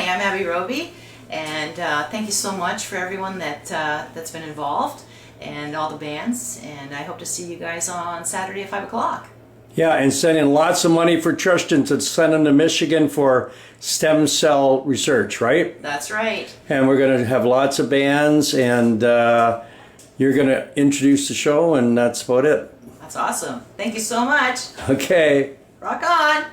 I'm Abby Roby, and thank you so much for everyone that's been involved and all the bands, and I hope to see you guys on Saturday at 5 o'clock. Yeah, and sending lots of money for Tristan to send him to Michigan for stem cell research, right? That's right. And we're going to have lots of bands, and you're going to introduce the show, and that's about it. That's awesome. Thank you so much. Okay. Rock on.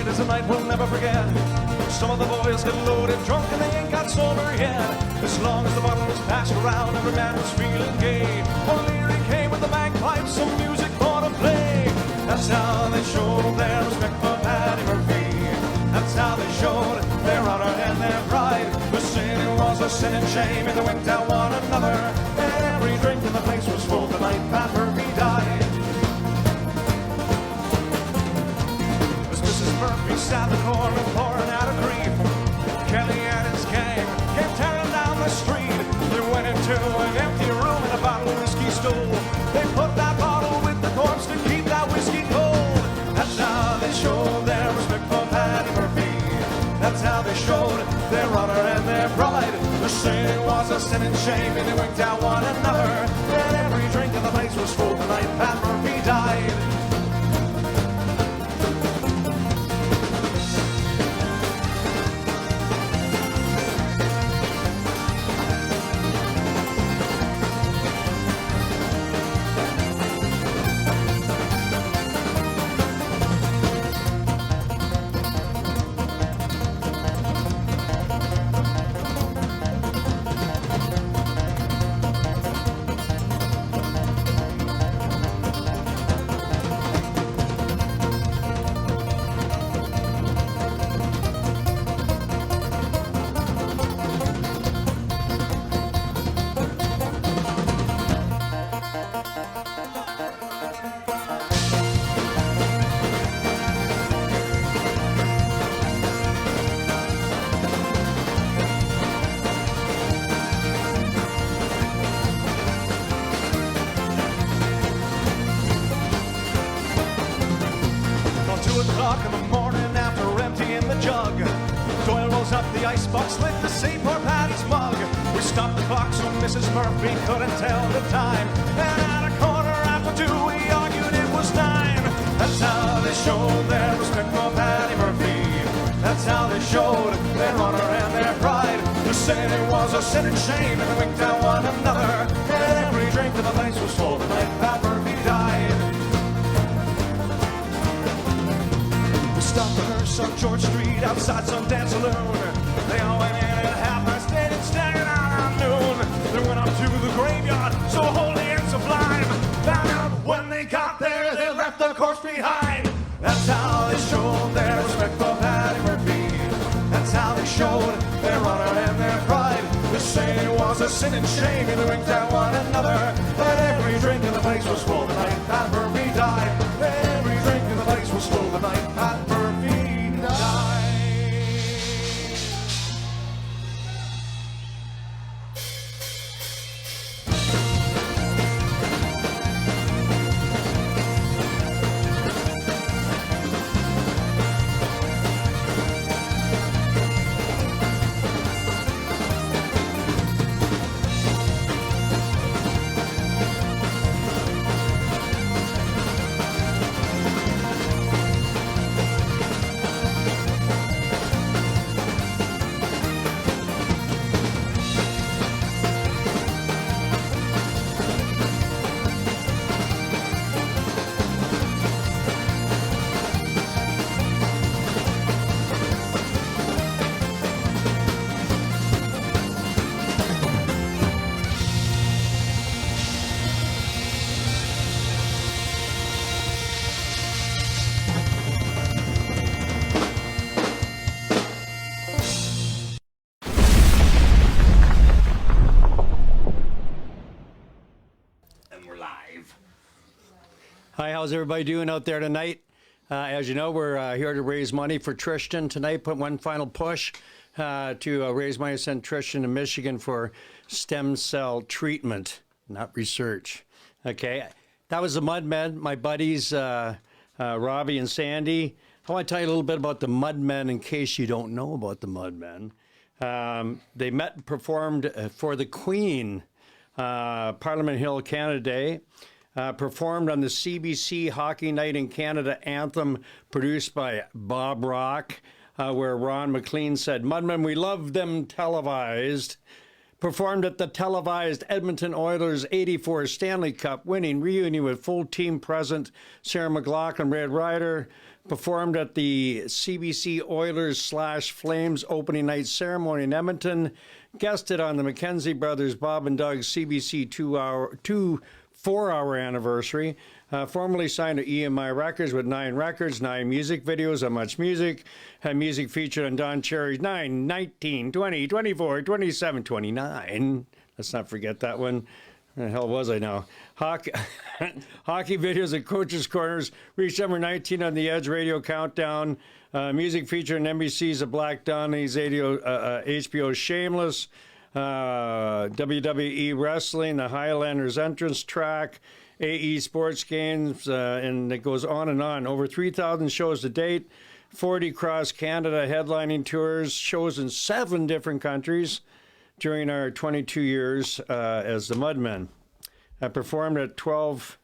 Is a night we'll never forget. Some of the boys get loaded drunk and they ain't got sober yet. As long as the bottle was passed around, every man was feeling gay. One Leary came with the bagpipes, some music for to play. That's how they showed their respect for Paddy Murphy. That's how they showed their honor and their pride. The sin was a sin and shame, and they winked at one another. And every drink in the place was full the night Pat Murphy died. Murphy sat in the corner pouring out of grief. Kelly and his gang came tearing down the street. They went into an empty room and a bottle of whiskey stole. They put that bottle with the corpse to keep that whiskey cold. That's how they showed their respect for Paddy Murphy. That's how they showed their honor and their pride. The sin was a sin and shame, and they winked at one another. And every drink in the place was full the night Pat Murphy died. In the morning after emptying the jug, Doyle rolls up the icebox lid to see poor Paddy's mug. We stopped the clock so Mrs. Murphy couldn't tell the time, and at a quarter after 2 we argued it was 9. That's how they showed their respect for Paddy Murphy. That's how they showed their honor and their pride. To say it was a sin and shame, and they winked at one another. And every drink in the place was full the night Pat Murphy died. Stopped the hearse on George Street outside some dance saloon. They all went in at 8:30 and staggered out at noon. They went up to the graveyard, so holy and sublime. Found out when they got there, they left the corpse behind. That's how they showed their respect for Paddy Murphy. That's how they showed their honor and their pride. To say it was a sin and shame, and they winked at one another. But every drink in the place was full the night Pat Murphy died. Every drink in the place was full the night Pat Murphy died. Hi, how's everybody doing out there tonight? As you know, we're here to raise money for Tristan tonight. Put one final push to raise money to send Tristan to Michigan for stem cell treatment, not research. Okay, that was the Mudmen, my buddies, Roby and Sandy. I want to tell you a little bit about the Mudmen in case you don't know about the Mudmen. They met and performed for the Queen, Parliament Hill, Canada Day. Performed on the CBC Hockey Night in Canada anthem produced by Bob Rock, where Ron McLean said, "Mudmen, we love them televised." Performed at the televised Edmonton Oilers 84 Stanley Cup winning reunion with full team present, Sarah McLachlan, Red Ryder. Performed at the CBC Oilers / Flames opening night ceremony in Edmonton. Guested on the Mackenzie Brothers Bob and Doug CBC 4-hour anniversary. Formerly signed to EMI Records with 9 records, 9 music videos on Much Music. Had music featured on Don Cherry's 9, 19, 20, 24, 27, 29. Let's not forget that one. Where the hell was I now? Hockey videos at Coach's Corners reached number 19 on the Edge Radio Countdown. Music featured on NBC's The Black Donnie's HBO's Shameless. WWE Wrestling, the Highlanders entrance track, AE Sports Games, and it goes on and on. Over 3,000 shows to date, 40 cross Canada headlining tours, shows in 7 different countries during our 22 years as the Mudmen. I performed at 12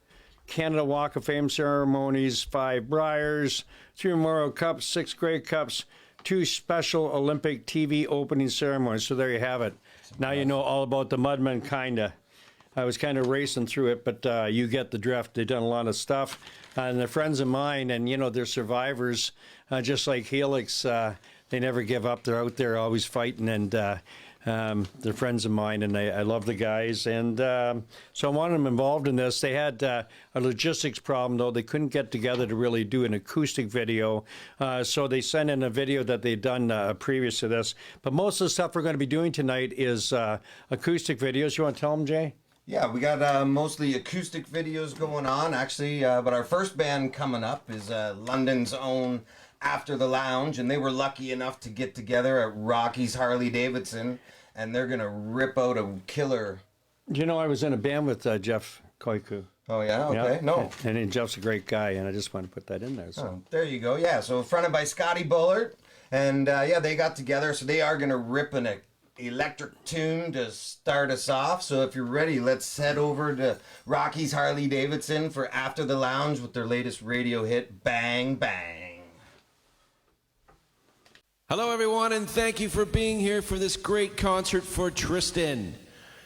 Canada Walk of Fame ceremonies, 5 Briars, 3 Memorial Cups, 6 Grey Cups, 2 special Olympic TV opening ceremonies. So there you have it. Now you know all about the Mudmen, kinda. I was kind of racing through it, but you get the drift. They've done a lot of stuff. And they're friends of mine, and, you know, they're survivors, just like Helix. They never give up. They're out there always fighting, and they're friends of mine, and I love the guys. And so I wanted them involved in this. They had a logistics problem, though. They couldn't get together to really do an acoustic video. So they sent in a video that they'd done previous to this. But most of the stuff we're going to be doing tonight is acoustic videos. You want to tell them, Jay? Yeah, we got mostly acoustic videos going on, actually. But our first band coming up is London's own After the Lounge, and they were lucky enough to get together at Rocky's Harley Davidson, and they're gonna rip out a killer. You know, I was in a band with Jeff Koiku. Oh yeah, okay, Yeah. no. And Jeff's a great guy, and I just want to put that in there. So. Oh, there you go. Yeah, so fronted by Scotty Bullard, and yeah, they got together, so they are gonna rip an electric tune to start us off. So if you're ready, let's head over to Rocky's Harley Davidson for After the Lounge with their latest radio hit, Bang Bang. Hello, everyone, and thank you for being here for this great concert for Tristan.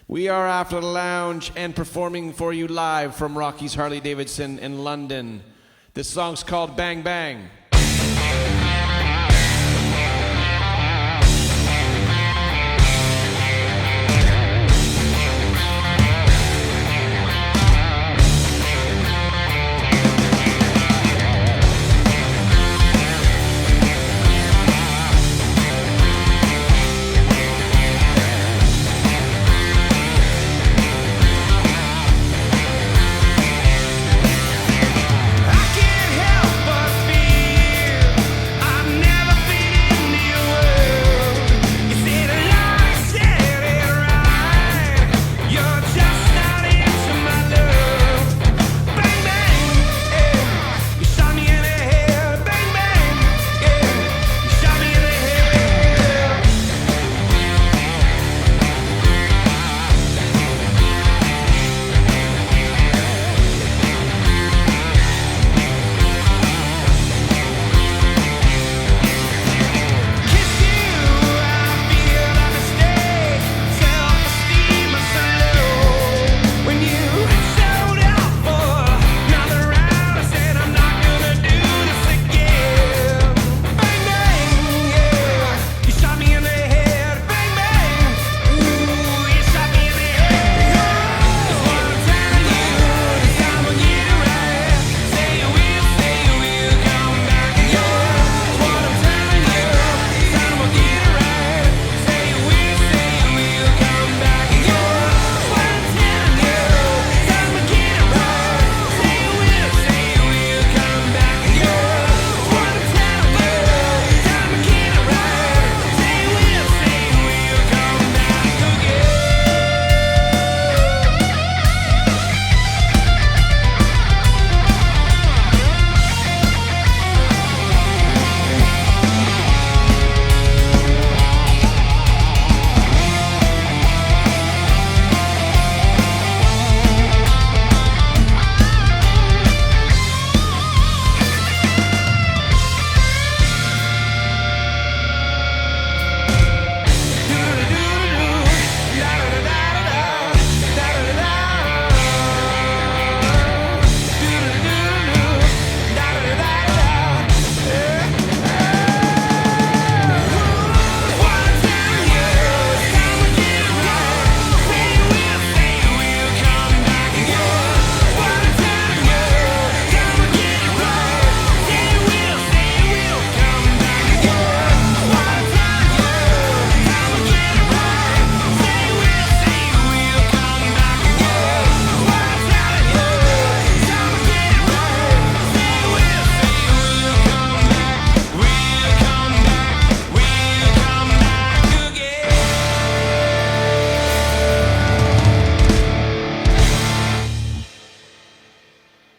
We are After the Lounge and performing for you live from Rocky's Harley Davidson in London. This song's called Bang Bang. I can't help but feel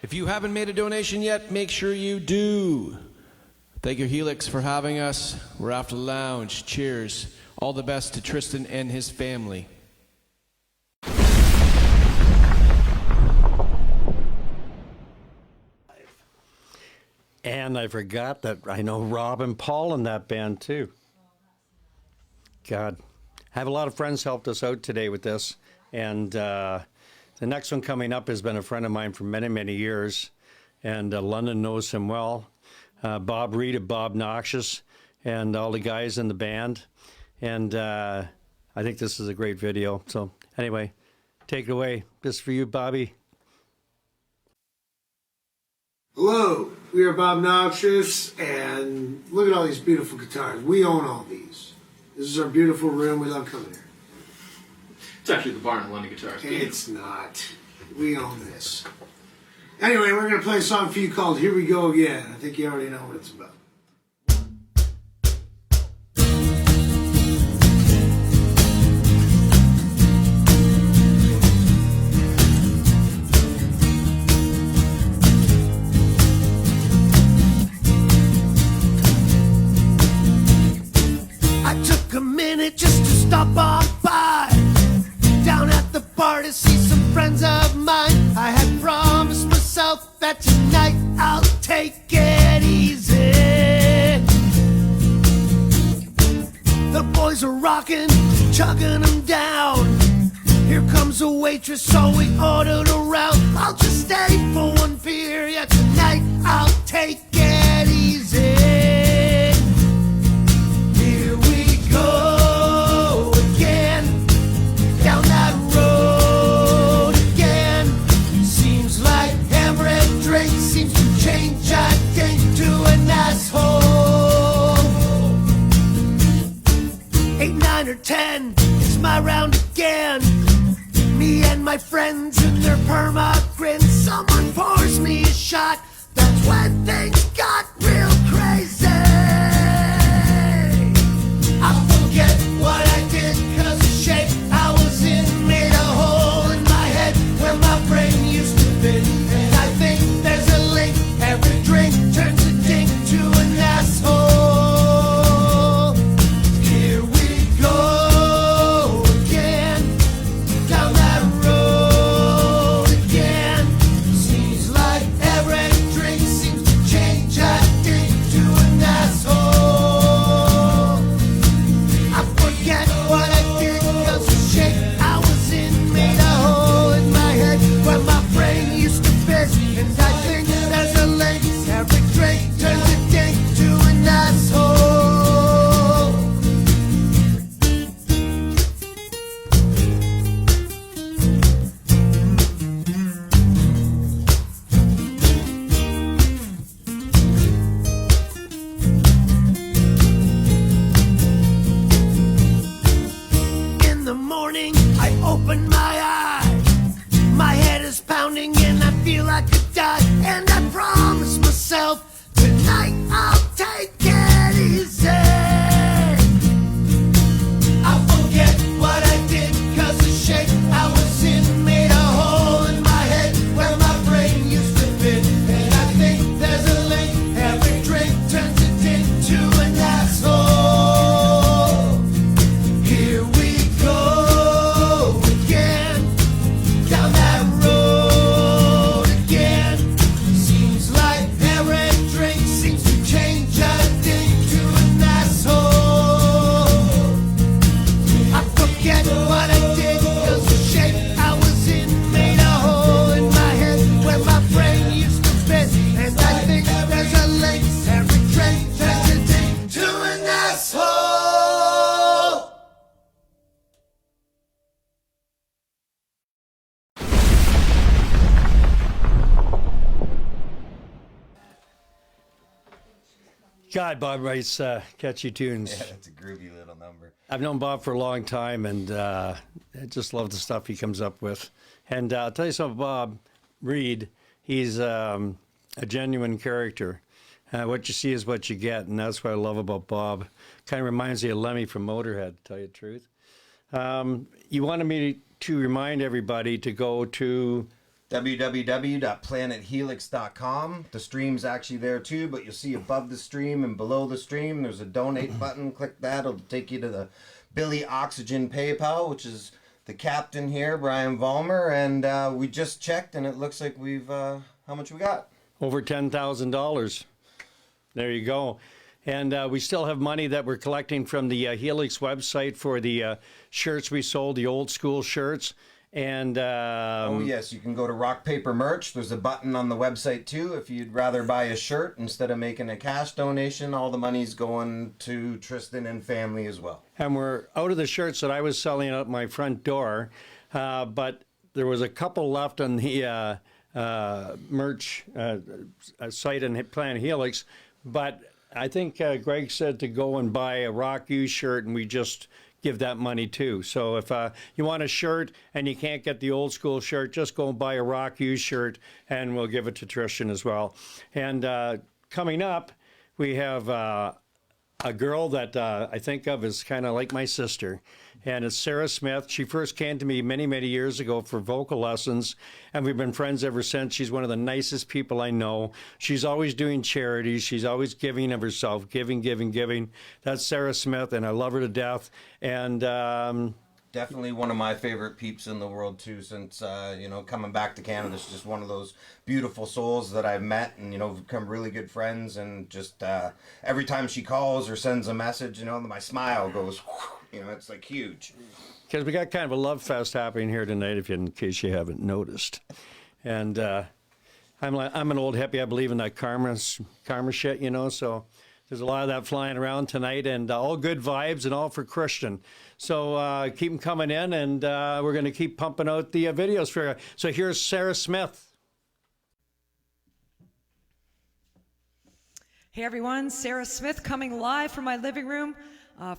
If you haven't made a donation yet, make sure you do. Thank you, Helix, for having us. We're After the Lounge. Cheers. All the best to Tristan and his family. And I forgot that I know Rob and Paul in that band too. God. I have a lot of friends helped us out today with this. And the next one coming up has been a friend of mine for many, many years. And London knows him well. Bob Reed of Bob Noxious and all the guys in the band. And I think this is a great video. So anyway, take it away. This is for you, Bobby. Hello, we are Bob Noxious, and look at all these beautiful guitars. We own all these. This is our beautiful room. We love coming here. It's actually the Barn and London Guitars. It's not. We own this. Anyway, we're going to play a song for you called Here We Go Again. I think you already know what it's about. I took a minute just to stop on by down at the bar to see some friends of mine. I had promised myself that tonight I'll take it easy. The boys are rocking, chugging them down. Here comes a waitress, so we ordered a round. I'll just stay for one beer, yeah, tonight I'll take it easy. Here we go again, down that road again. Seems like every drink seems to change, I think, to an asshole. 8, 9, or 10, it's my round again. Me and my friends and their perma grins. Someone pours me a shot, that's when things got real crazy. I forget what I did cause of shape I was in. Made a hole in my head where my brain used to fit. And I think there's a link, every drink turns a dink to an asshole. Here we go again, down that road again. Seems like every drink seems to change, I think, to an asshole. I forget what I did cause the shape I was in. Made a hole in my head where my brain used to fit. And I think there's a link, every drink turns a dink to an asshole. In the morning, I open my eyes. My head is pounding and I feel like I die. And I promise myself, tonight I'll take it easy. I forget what I did cause the shape I was in. Made a hole in my head where my brain used to fit. And I think there's a link, every drink turns it into an asshole. Here we go again, down that road again. Seems like every drink seems to change, I think, to an asshole. I forget what I did cause the shape I was in. Made a hole in my head where my brain used to fit. And I think there's a link, every drink turns a dink to an asshole. God, Bob writes catchy tunes. Yeah, that's a groovy little number. I've known Bob for a long time, and I just love the stuff he comes up with. And I'll tell you something, Bob Reed, he's a genuine character. What you see is what you get, and that's what I love about Bob. Kind of reminds me of Lemmy from Motorhead, to tell you the truth. You wanted me to remind everybody to go to www.planethelix.com. The stream's actually there too, but you'll see above the stream and below the stream, there's a donate button. Click that. It'll take you to the Billy Oxygen PayPal, which is the captain here, Brian Vollmer. And we just checked, and it looks like we've, how much we got? Over $10,000. There you go. And we still have money that we're collecting from the Helix website for the shirts we sold, the old school shirts. And oh yes, you can go to Rock Paper Merch. There's a button on the website too. If you'd rather buy a shirt instead of making a cash donation, all the money's going to Tristan and family as well. And we're out of the shirts that I was selling out my front door, but there was a couple left on the merch site and Planet Helix. But I think Greg said to go and buy a Rock U shirt, and we just give that money too. So if you want a shirt and you can't get the old school shirt, just go and buy a Rock U shirt, and we'll give it to Tristan as well. And coming up, we have a girl that I think of as kind of like my sister, and it's Sarah Smith. She first came to me many, many years ago for vocal lessons, and we've been friends ever since. She's one of the nicest people I know. She's always doing charities. She's always giving of herself, giving. That's Sarah Smith, and I love her to death. And definitely one of my favorite peeps in the world too, since coming back to Canada. She's just one of those beautiful souls that I've met and become really good friends. And just every time she calls or sends a message, my smile goes it's like huge, because we got kind of a love fest happening here tonight, in case you haven't noticed. And I'm an old hippie. I believe in that karma shit, so there's a lot of that flying around tonight, and all good vibes and all for Christian. So keep them coming in, and we're going to keep pumping out the videos for you. So here's Sarah Smith. Hey everyone, Sarah Smith coming live from my living room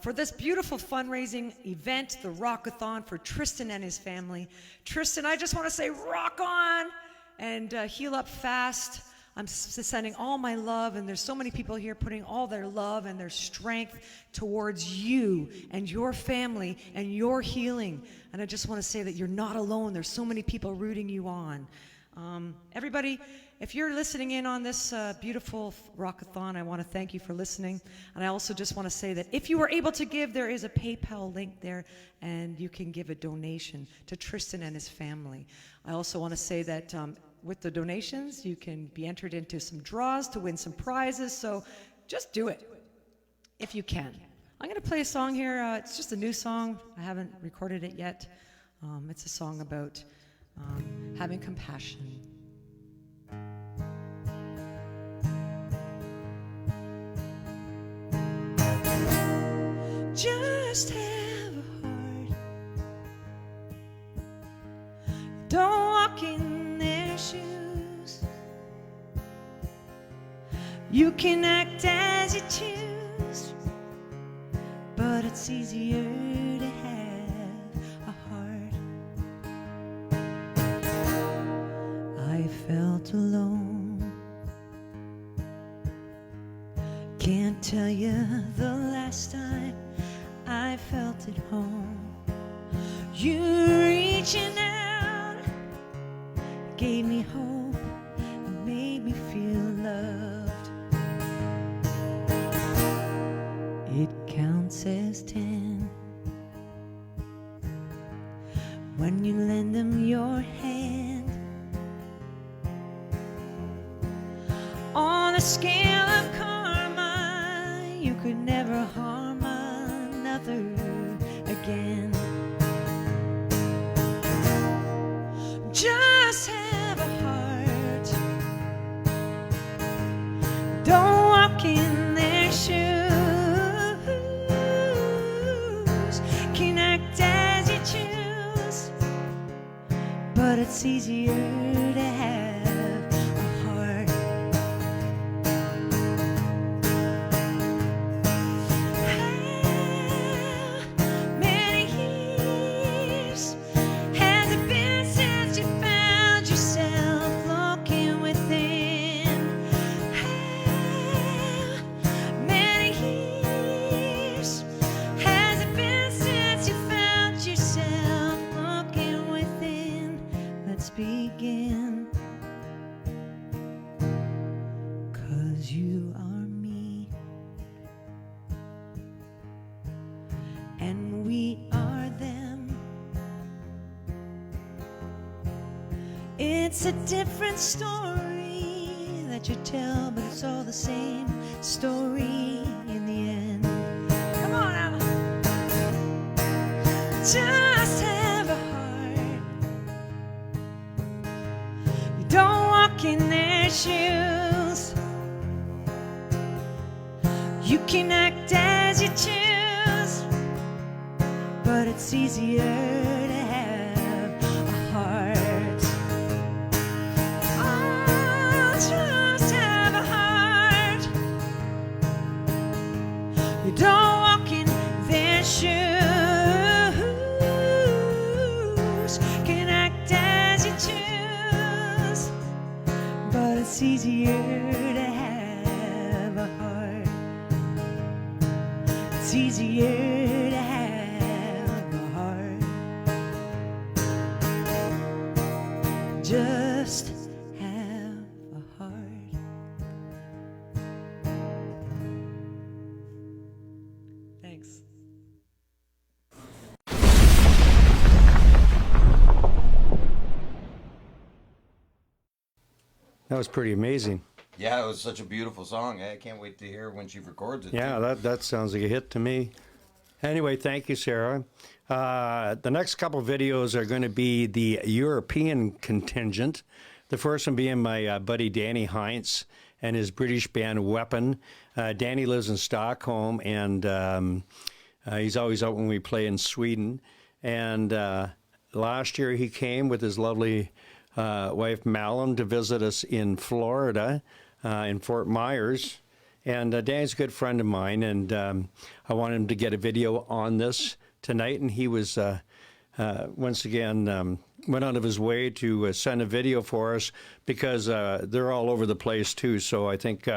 for this beautiful fundraising event, the Rockathon for Tristan and his family. Tristan, I just want to say rock on and heal up fast. I'm sending all my love, and there's so many people here putting all their love and their strength towards you and your family and your healing. And I just want to say that you're not alone. There's so many people rooting you on. Everybody, if you're listening in on this beautiful Rockathon, I want to thank you for listening. And I also just want to say that if you were able to give, there is a PayPal link there, and you can give a donation to Tristan and his family. I also want to say that with the donations, you can be entered into some draws to win some prizes. So just do it if you can. I'm going to play a song here. It's just a new song. I haven't recorded it yet. It's a song about having compassion. Just have a heart. Don't walk in their shoes. You can act as you choose, but it's easier to have a heart. I felt alone. Can't tell you the last time I felt at home. You reaching out gave me hope and made me feel loved. It counts as 10 when you lend them your hand. On the scale of karma, you could never harm another again. Just have a heart. Don't walk in their shoes. Can act as you choose, but it's easier to have a heart. How many years has it been since you found yourself looking within? How many years has it been since you found yourself looking within? Let's begin. 'cause you are me, and we are them. It's a different story that you tell, but it's all the same story in the end. Come on now. Just have a heart. You don't walk in their shoes. You can act as you choose, but it's easier to have a heart. Oh, just have a heart. You don't walk in their shoes. Can act as you choose, but it's easier to have a heart. It's easier to have a heart. Just have a heart. Thanks. That was pretty amazing. Yeah, it was such a beautiful song. I can't wait to hear when she records it. Yeah, that sounds like a hit to me. Anyway, thank you, Sarah. The next couple videos are going to be the European contingent. The first one being my buddy Danny Heinz and his British band Weapon. Danny lives in Stockholm, and he's always out when we play in Sweden. And last year he came with his lovely wife Malum to visit us in Florida, in Fort Myers. And Danny's a good friend of mine, and I wanted him to get a video on this tonight. And he was, once again, went out of his way to send a video for us, because they're all over the place too. So I think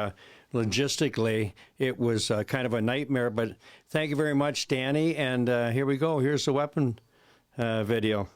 logistically it was kind of a nightmare. But thank you very much, Danny. And here we go. Here's the Weapon video.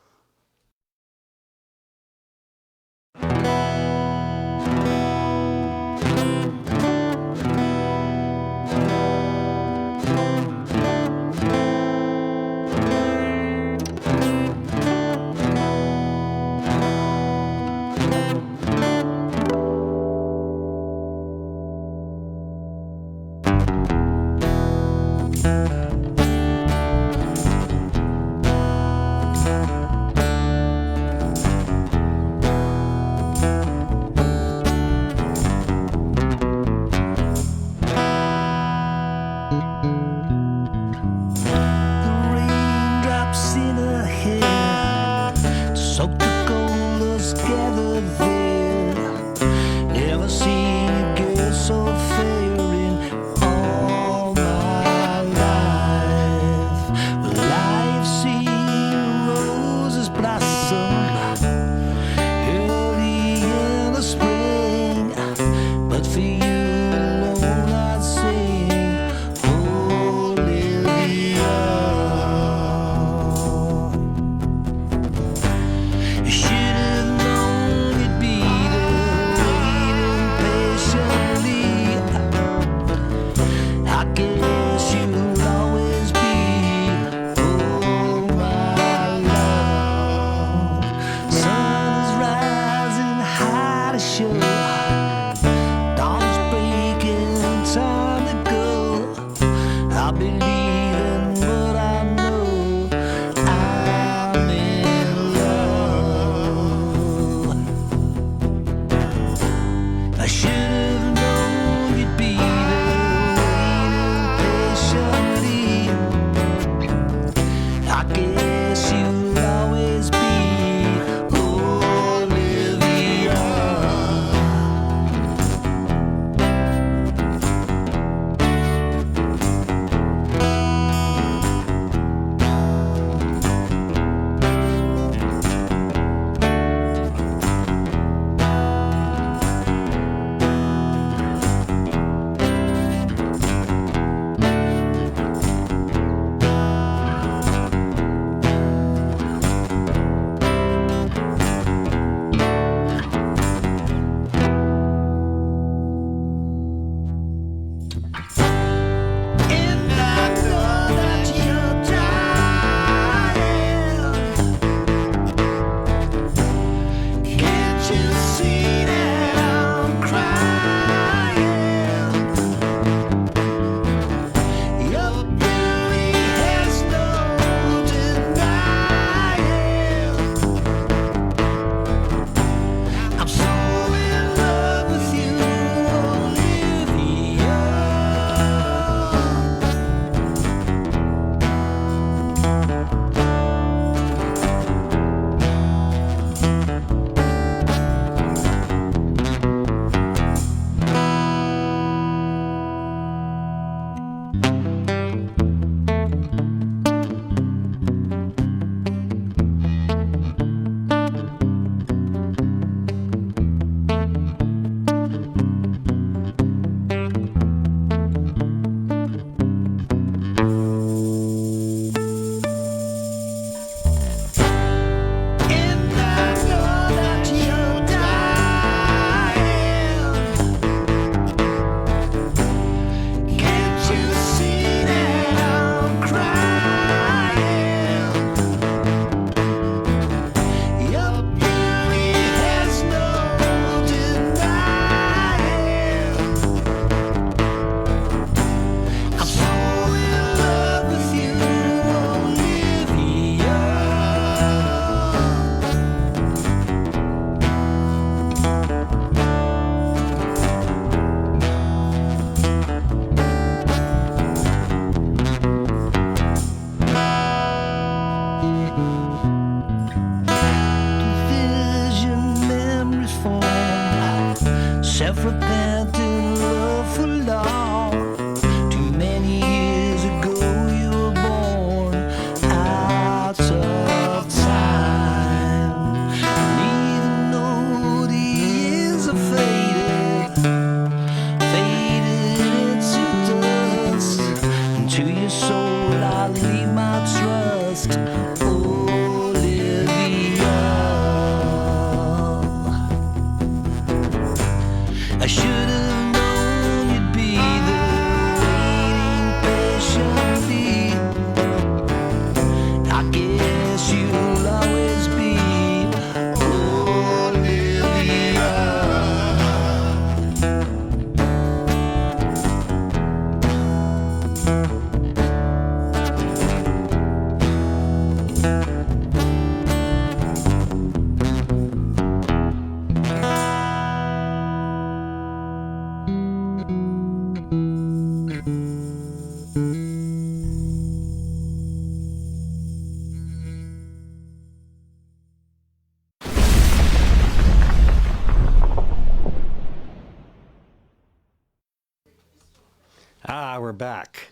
We're back.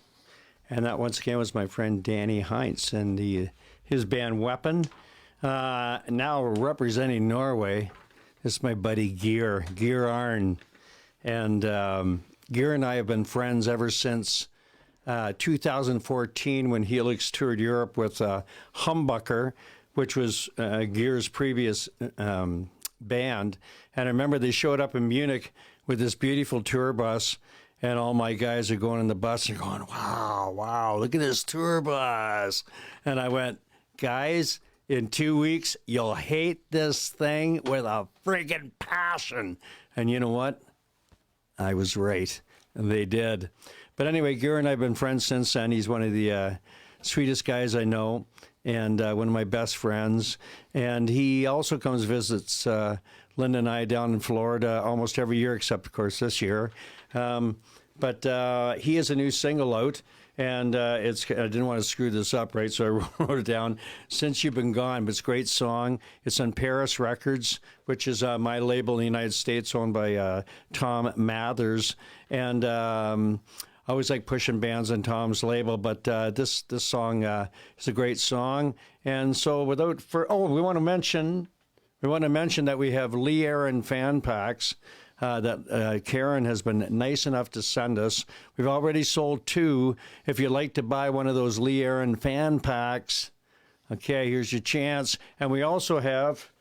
And that once again was my friend Danny Heinz and his band Weapon. Now representing Norway, this is my buddy Yer Arn. And Yer and I have been friends ever since 2014 when Helix toured Europe with Humbucker, which was Yer's previous band. And I remember they showed up in Munich with this beautiful tour bus. And all my guys are going in the bus and going, wow, look at this tour bus. And I went, guys, in 2 weeks, you'll hate this thing with a friggin' passion. And you know what? I was right. And they did. But anyway, Yer and I have been friends since then. He's one of the sweetest guys I know and one of my best friends. And he also comes visits Linda and I down in Florida almost every year, except, of course, this year. But he has a new single out, and I didn't want to screw this up, right? So I wrote it down. Since You've Been Gone, but it's a great song. It's on Paris Records, which is my label in the United States, owned by Tom Mathers. And I always like pushing bands on Tom's label, but this song is a great song. And so we want to mention that we have Lee Aaron fan packs. That Karen has been nice enough to send us. We've already sold 2. If you'd like to buy one of those Lee Aaron fan packs, okay, here's your chance. And we also have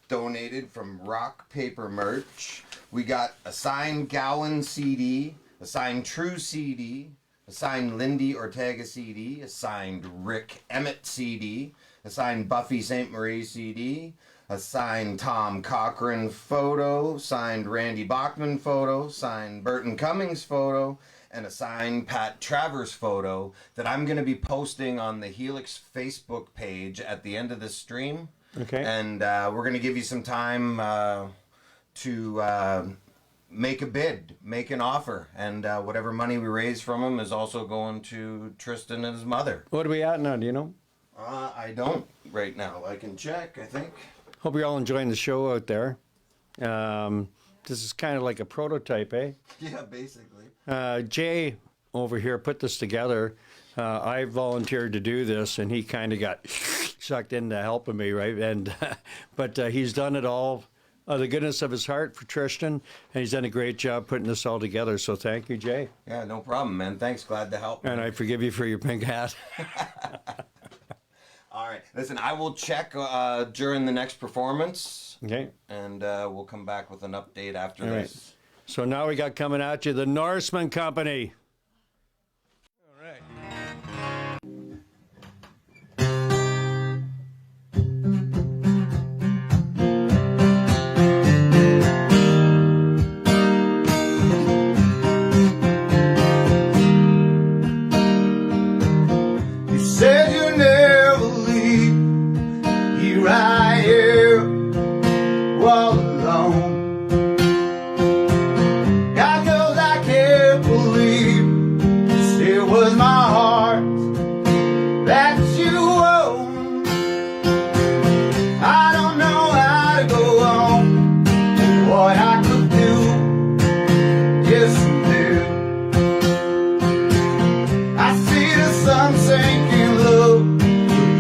donated from Rock Paper Merch. We got a signed Gowan CD, a signed True CD, a signed Lindy Ortega CD, a signed Rick Emmett CD, a signed Buffy St. Marie CD, a signed Tom Cochran photo, signed Randy Bachman photo, signed Burton Cummings photo, and a signed Pat Travers photo that I'm going to be posting on the Helix Facebook page at the end of this stream. Okay. And we're going to give you some time to make a bid, make an offer, and whatever money we raise from him is also going to Tristan and his mother. What are we at now, do you know? I don't right now. I can check, I think. Hope you're all enjoying the show out there. This is kind of like a prototype, eh? Yeah, basically. Jay over here put this together. I volunteered to do this, and he kind of got sucked into helping me, right? And but he's done it all out of the goodness of his heart for Tristan, and he's done a great job putting this all together. So thank you, Jay. Yeah, no problem, man. Thanks. Glad to help. And I forgive you for your pink hat. All right. Listen, I will check during the next performance. Okay. And we'll come back with an update after this. Right. So now we got coming at you the Norseman Company. All right. You said you'd never leave. Here I am, all alone. God knows I can't believe this was my heart that you own. I don't know how to go on, what I could do, yes I do. I see the sun sinking low.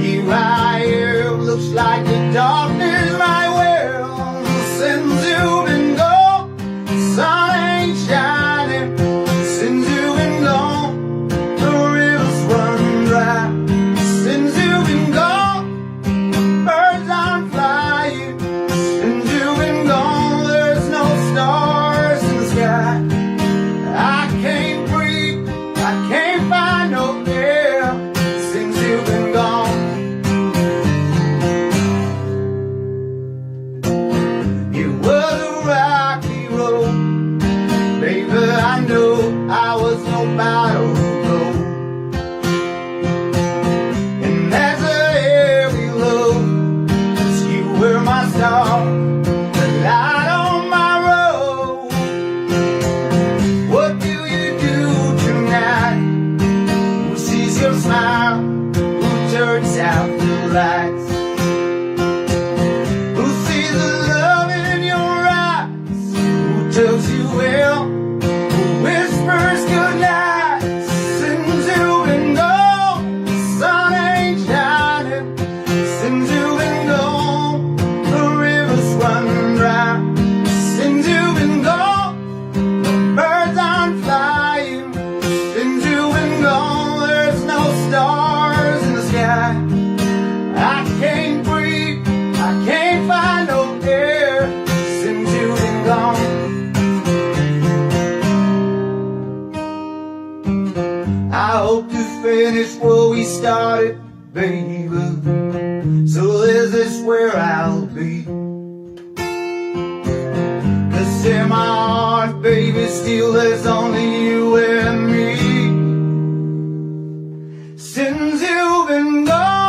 Here I am, looks like the darkness might well. Since you've been gone, the sun ain't shining. Since you've been gone, the rivers run dry. Since you've been gone, the birds aren't flying. Since you've been gone, there's no stars in the sky. I can't breathe, I can't find no air since you've been gone. It was a rocky road, baby, I know I was no battle road. And that's a heavy load, 'cause you were my star, the light on my road. What do you do tonight? Who sees your smile? Who turns out the lights? Who sees the love in your eyes finish what we started, baby. So is this where I'll be? 'Cause in my heart, baby, still there's only you and me. Since you've been gone,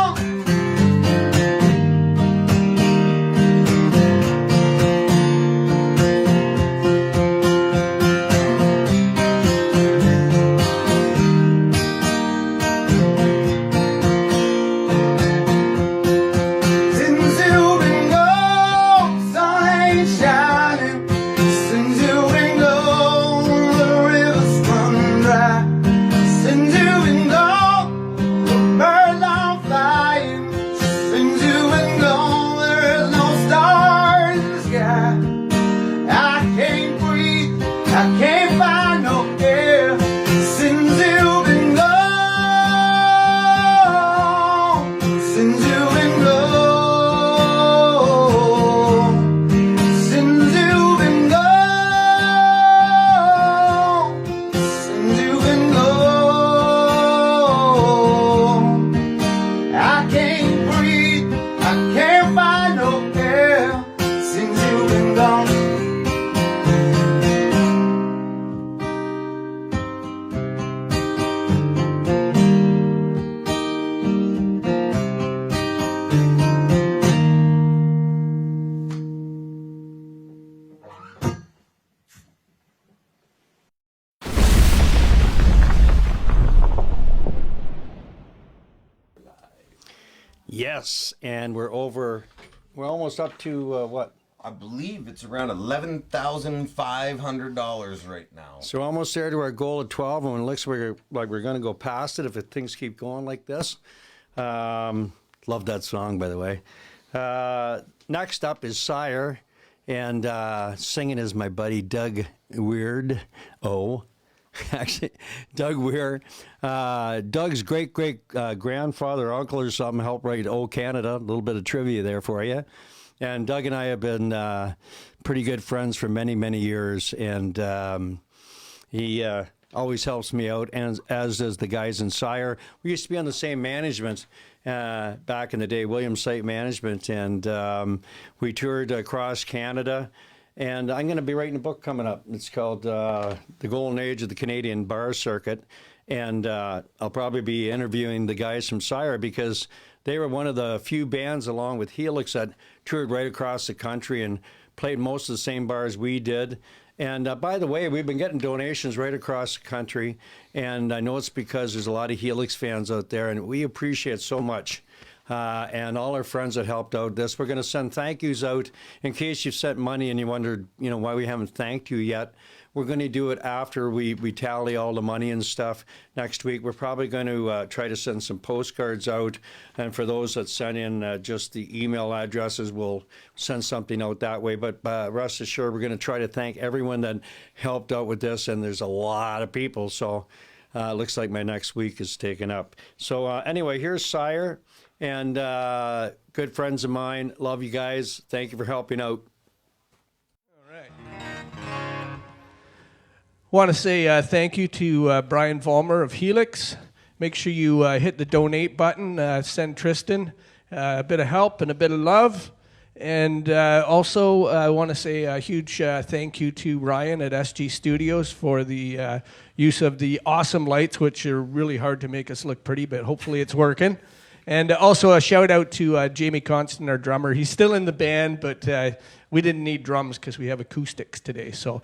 Yes, and we're almost up to what? I believe it's around $11,500 right now. So almost there to our goal of 12, and it looks like we're going to go past it if things keep going like this. Love that song, by the way. Next up is Sire, and singing is my buddy Doug Weird. Actually, Doug Weir. Doug's great-great-grandfather, uncle or something helped write O Canada. A little bit of trivia there for you. And Doug and I have been pretty good friends for many, many years. And he always helps me out, and as does the guys in Sire. We used to be on the same management back in the day, Williams Site Management. And we toured across Canada. And I'm going to be writing a book coming up. It's called The Golden Age of the Canadian Bar Circuit. And I'll probably be interviewing the guys from Sire because they were one of the few bands, along with Helix, that toured right across the country and played most of the same bars we did. And by the way, we've been getting donations right across the country. And I know it's because there's a lot of Helix fans out there, and we appreciate so much. And all our friends that helped out this. We're going to send thank yous out in case you've sent money and you wondered, why we haven't thanked you yet. We're going to do it after we tally all the money and stuff next week. We're probably going to try to send some postcards out. And for those that send in just the email addresses, we'll send something out that way. But rest assured, we're going to try to thank everyone that helped out with this. And there's a lot of people. So it looks like my next week is taken up. So anyway, here's Sire. And good friends of mine. Love you guys. Thank you for helping out. All right. Want to say thank you to Brian Vollmer of Helix. Make sure you hit the donate button. Send Tristan a bit of help and a bit of love. And also I want to say a huge thank you to Ryan at SG Studios for the use of the awesome lights, which are really hard to make us look pretty, but hopefully it's working. And also a shout out to Jamie Constant, our drummer. He's still in the band, but we didn't need drums because we have acoustics today. So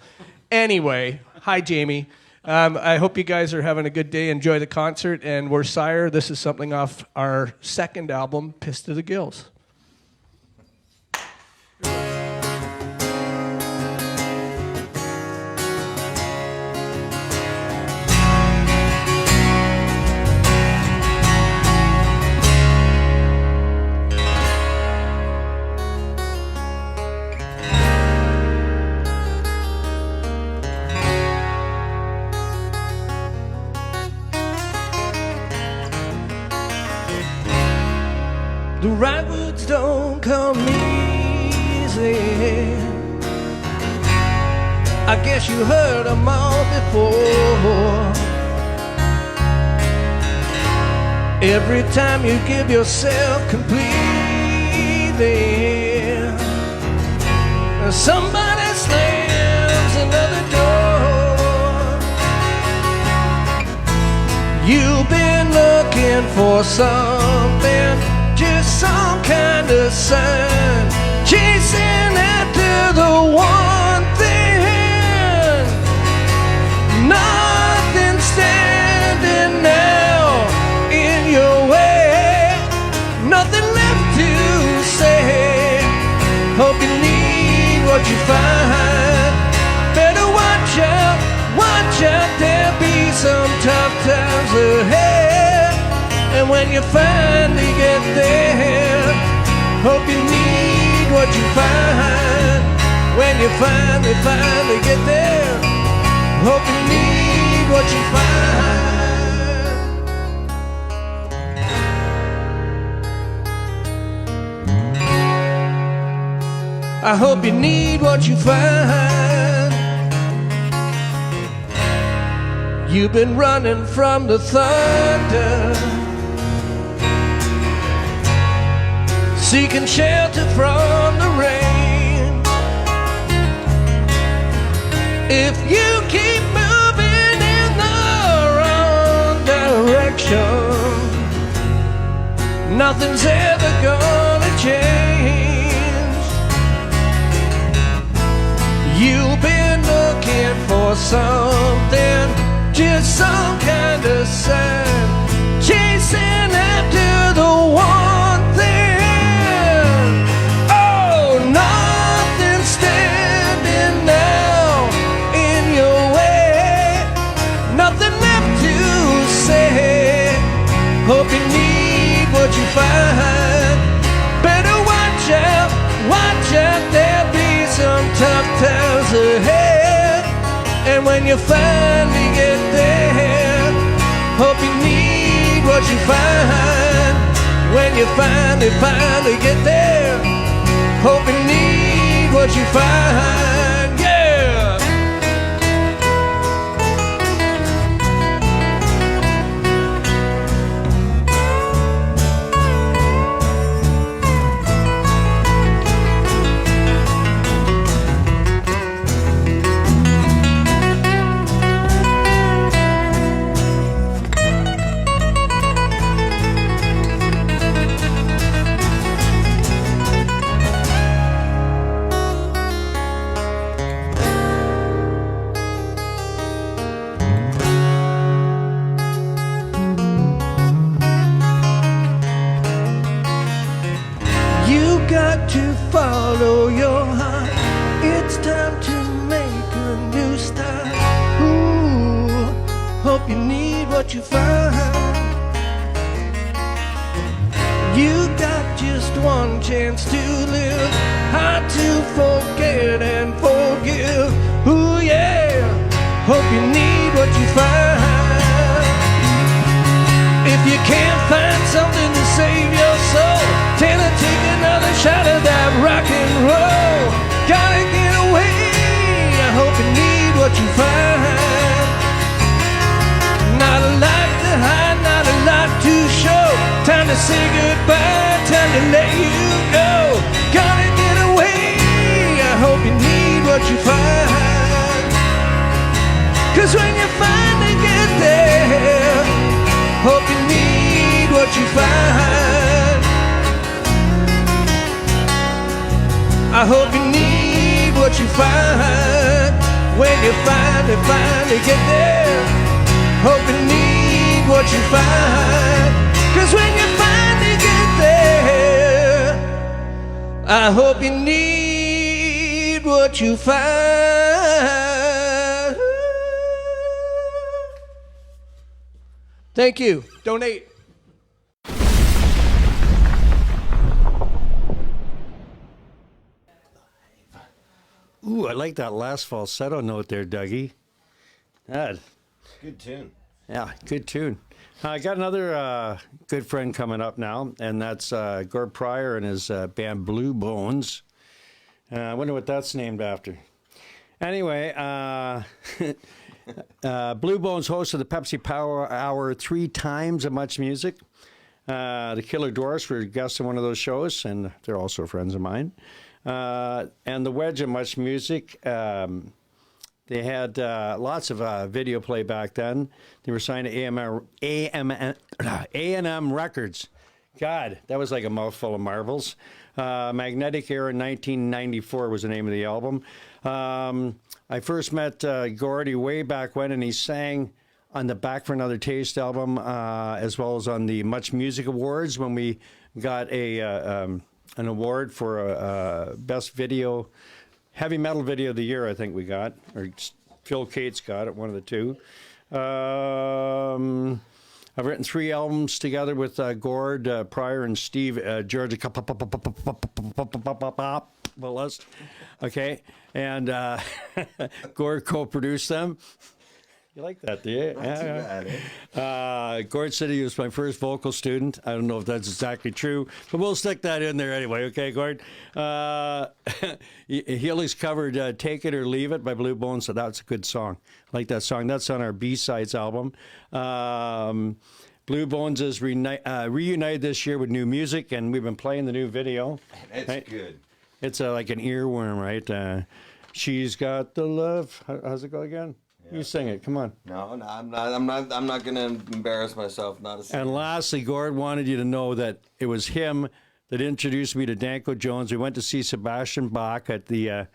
anyway, hi, Jamie. I hope you guys are having a good day. Enjoy the concert. And we're Sire. This is something off our second album, Pissed to the Gills. The redwoods don't come easy. I guess you heard them all before. Every time you give yourself completely, somebody slams another door. You've been looking for something, just some kind of sign, chasing after the one thing. Nothing standing now in your way, nothing left to say. Hope you need what you find. Better watch out, there'll be some tough times ahead. And when you finally get there, hope you need what you find. When you finally get there, hope you need what you find. I hope you need what you find. You've been running from the thunder, seeking shelter from the rain. If you keep moving in the wrong direction, nothing's ever gonna change. You've been looking for something, just some kind of sign, chasing after the one thing. Oh, nothing standing now in your way, nothing left to say. Hope you need what you find. Better watch out, there'll be some tough times ahead. And when you finally get there, hope you need what you find. When you finally get there, hope you need what you find. Yeah! Follow your heart, it's time to make a new start. Ooh, hope you need what you find. You got just one chance to live, hard to forget and forgive. Ooh yeah, hope you need what you find. If you can't find something to save your soul, Taylor, take another shot of that rock and roll. Gotta get away, I hope you need what you find. Not a lot to hide, not a lot to show. Time to say goodbye, time to let you go. Gotta get away, I hope you need what you find. 'Cause when you finally get there, hope you need what you find. I hope you need what you find. When you finally get there, hope you need what you find. 'Cause when you finally get there, I hope you need what you find. Thank you. Donate. Ooh, I like that last falsetto note there, Dougie. That. Good tune. Yeah, good tune. I got another good friend coming up now, and that's Gord Pryor and his band Blue Bones. I wonder what that's named after. Anyway, Blue Bones hosted the Pepsi Power Hour 3 times at Much Music. The Killer Dwarfs were guests on one of those shows, and they're also friends of mine. And the Wedge of Much Music. They had lots of video play back then. They were signed to A&M Records. God, that was like a mouthful of marvels. Magnetic Era in 1994 was the name of the album. I first met Gordy way back when, and he sang on the Back for Another Taste album, as well as on the Much Music Awards when we got an award for Best Video, Heavy Metal Video of the Year, I think we got, or Phil Cates got it, one of the two. I've written 3 albums together with Gord Pryor and Steve George. Okay, and Gord co-produced them. You like that, do you? Not too bad, eh? Gord said he was my first vocal student. I don't know if that's exactly true, but we'll stick that in there anyway, okay, Gord? Helix covered Take It or Leave It by Blue Bones, so that's a good song. I like that song. That's on our B-Sides album. Blue Bones is reunited this year with new music, and we've been playing the new video. It's right? good. It's like an earworm, right? She's got the love. How's it go again? You sing it. Come on. No, I'm not gonna embarrass myself. Not a second. And lastly, Gord wanted you to know that it was him that introduced me to Danko Jones. We went to see Sebastian Bach at the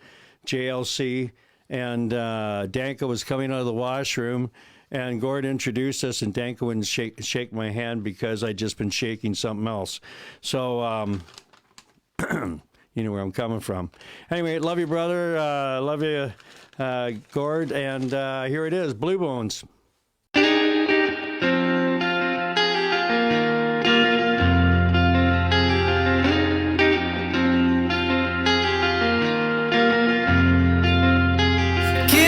JLC, and Danko was coming out of the washroom, and Gord introduced us, and Danko wouldn't shake my hand because I'd just been shaking something else. So, you know where I'm coming from. Anyway, love you, brother. Love you, Gord. And here it is, Blue Bones. Give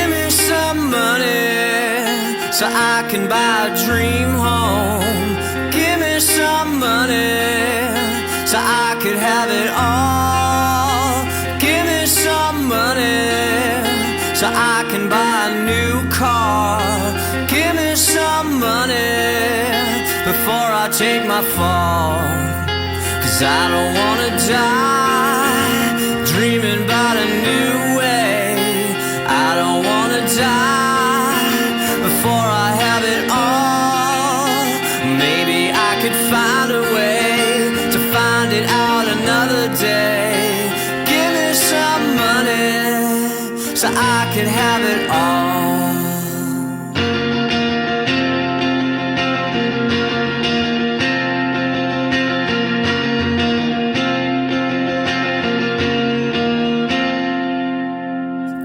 me some money so I can buy a dream home. Give me some money so I could have it all. Give me some money so I can buy a new car. Give me some money before I take my fall. 'Cause I don't wanna die dreaming about a new way. I don't wanna die before I have it all. Maybe I could find a way to find it out another day. Give me some money so I can have it all.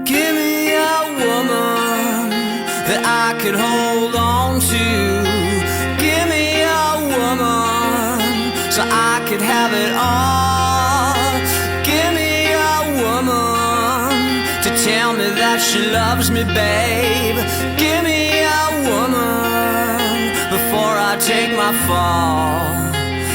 Give me a woman that I could hold on to. Give me a woman so I could have it all. Give me a woman to tell me that she loves me, babe. Give me a woman before I take my fall.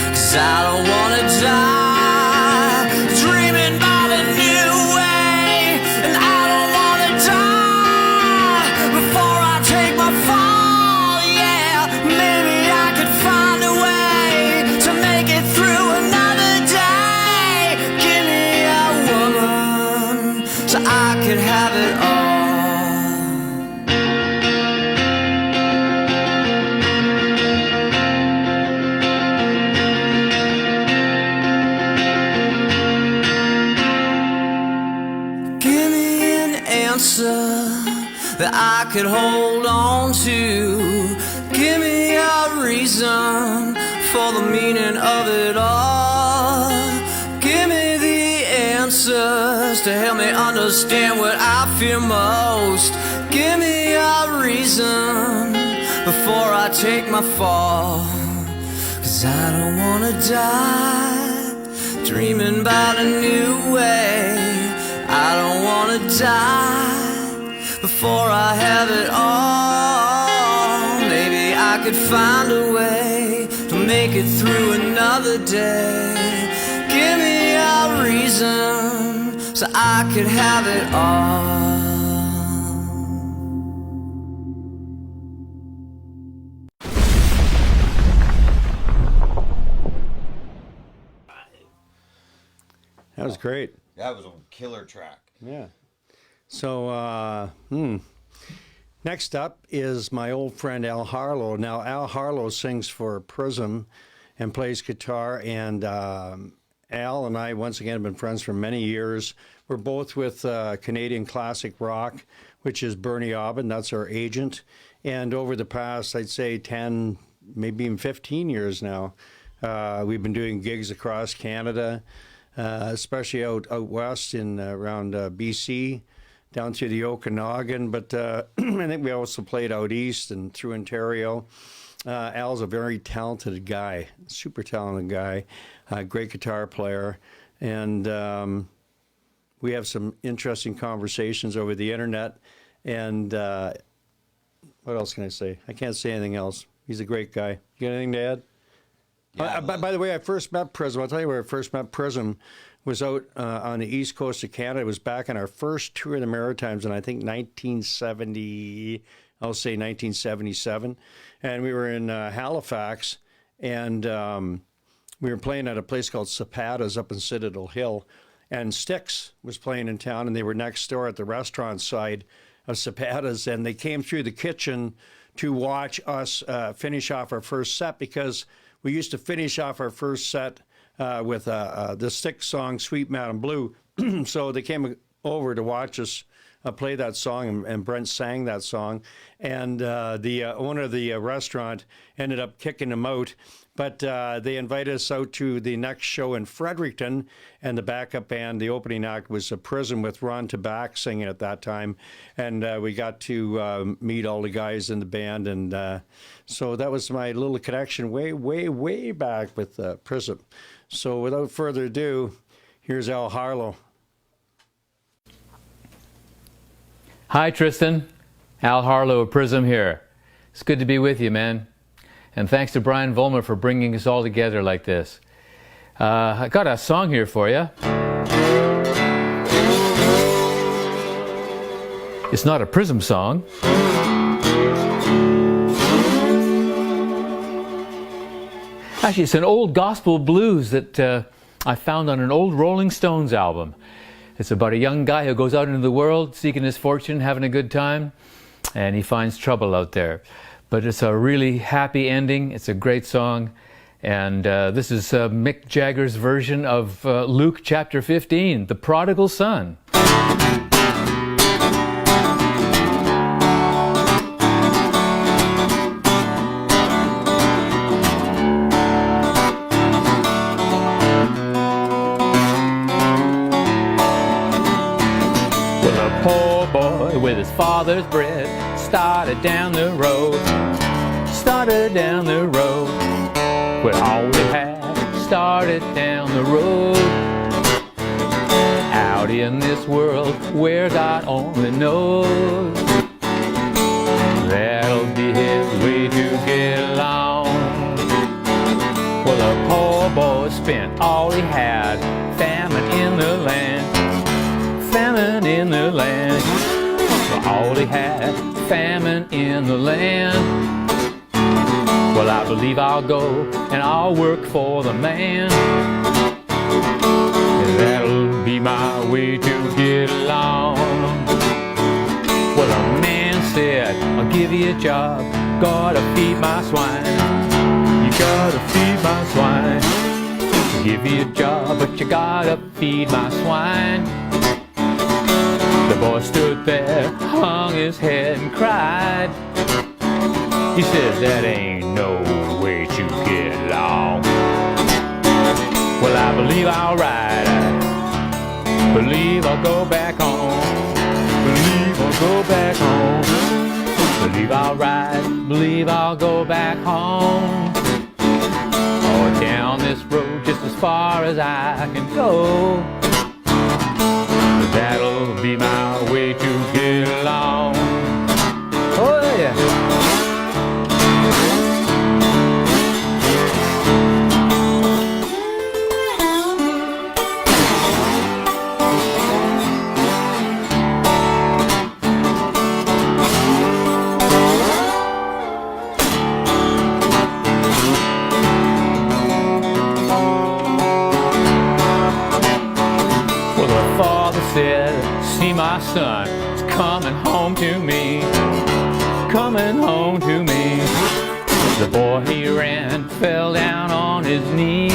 'Cause I don't wanna die dreaming about a new way. And I don't wanna die before I take my fall. Yeah, maybe I could find a way to make it through another day. Give me a woman so I could have it all. Give me an answer that I could hold on to. Give me a reason for the meaning of it all. Give me the answers to help me understand what I feel most. Give me a reason before I take my fall. 'Cause I don't wanna die dreaming about a new way. I don't wanna die before I have it all. Maybe I could find a way to make it through another day. Give me a reason so I could have it all. was great. That was a killer track. Yeah. So, next up is my old friend Al Harlow. Now, Al Harlow sings for Prism and plays guitar, and Al and I, once again, have been friends for many years. We're both with Canadian Classic Rock, which is Bernie Aubin. That's our agent. And over the past, I'd say 10, maybe even 15 years now, we've been doing gigs across Canada, especially out west in around BC, down through the Okanagan. But I think we also played out east and through Ontario. Al's a very talented guy, super talented guy, great guitar player. And we have some interesting conversations over the internet. And what else can I say? I can't say anything else. He's a great guy. You got anything to add? Yeah, by the way, I first met Prism. I'll tell you where I first met Prism was out on the east coast of Canada. It was back on our first tour of the Maritimes in, I think, 1977. And we were in Halifax, and we were playing at a place called Zapata's up in Citadel Hill. And Styx was playing in town, and they were next door at the restaurant side of Zapata's, and they came through the kitchen to watch us finish off our first set, because we used to finish off our first set with the Styx song, Sweet Madam Blue. So they came over to watch us play that song, and Brent sang that song. And the owner of the restaurant ended up kicking him out. But they invited us out to the next show in Fredericton, and the backup band, the opening act, was a Prism with Ron Tabak singing at that time. And we got to meet all the guys in the band. And so that was my little connection way, way, way back with Prism. So without further ado, here's Al Harlow. Hi, Tristan. Al Harlow of Prism here. It's good to be with you, man. And thanks to Brian Vollmer for bringing us all together like this. I got a song here for you. It's not a Prism song. Actually, it's an old gospel blues that I found on an old Rolling Stones album. It's about a young guy who goes out into the world seeking his fortune, having a good time, and he finds trouble out there. But it's a really happy ending. It's a great song. And this is Mick Jagger's version of Luke chapter 15, The Prodigal Son. Well, a poor boy with his father's bread started down the road, with all he had, started down the road, out in this world where God only knows, that'll be his way to get along. Well, a poor boy spent all he had, famine in the land, well, all he had, famine in the land. Well, I believe I'll go and I'll work for the man. And that'll be my way to get along. Well, a man said, I'll give you a job, gotta feed my swine. You gotta feed my swine. I'll give you a job, but you gotta feed my swine. The boy stood there, hung his head and cried. He says, that ain't no way to get along. Well, I believe I'll ride, I believe I'll go back home, believe I'll go back home, believe I'll ride, believe I'll go back home, or down this road just as far as I can go. That'll be my way to get along. Oh yeah. son is coming home to me, coming home to me. The boy he ran fell down on his knees.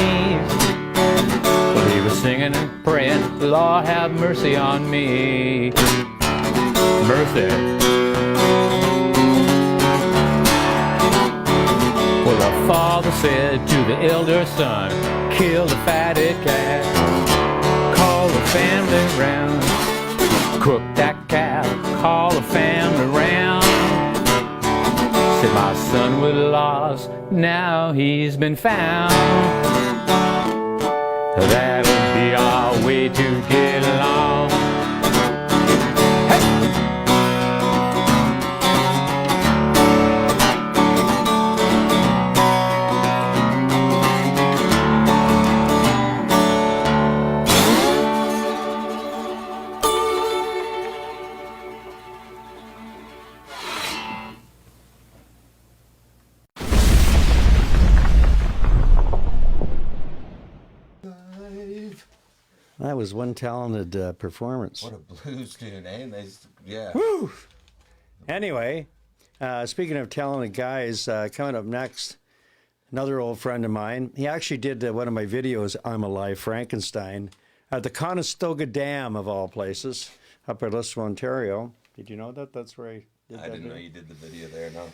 Well, he was singing and praying, Lord have mercy on me. Mercy. Well, the father said to the elder son, kill the fatted calf, call the family round, cook that calf, call the family round. Said my son was lost, now he's been found. That'll be our way to get along. That was one talented performance. What a blues tune, eh? Yeah. Woo! Anyway, speaking of talented guys, coming up next, another old friend of mine. He actually did one of my videos, I'm Alive Frankenstein, at the Conestoga Dam, of all places, up in Lisbon, Ontario. Did you know that? That's where I did that. I didn't know you did the video there, no.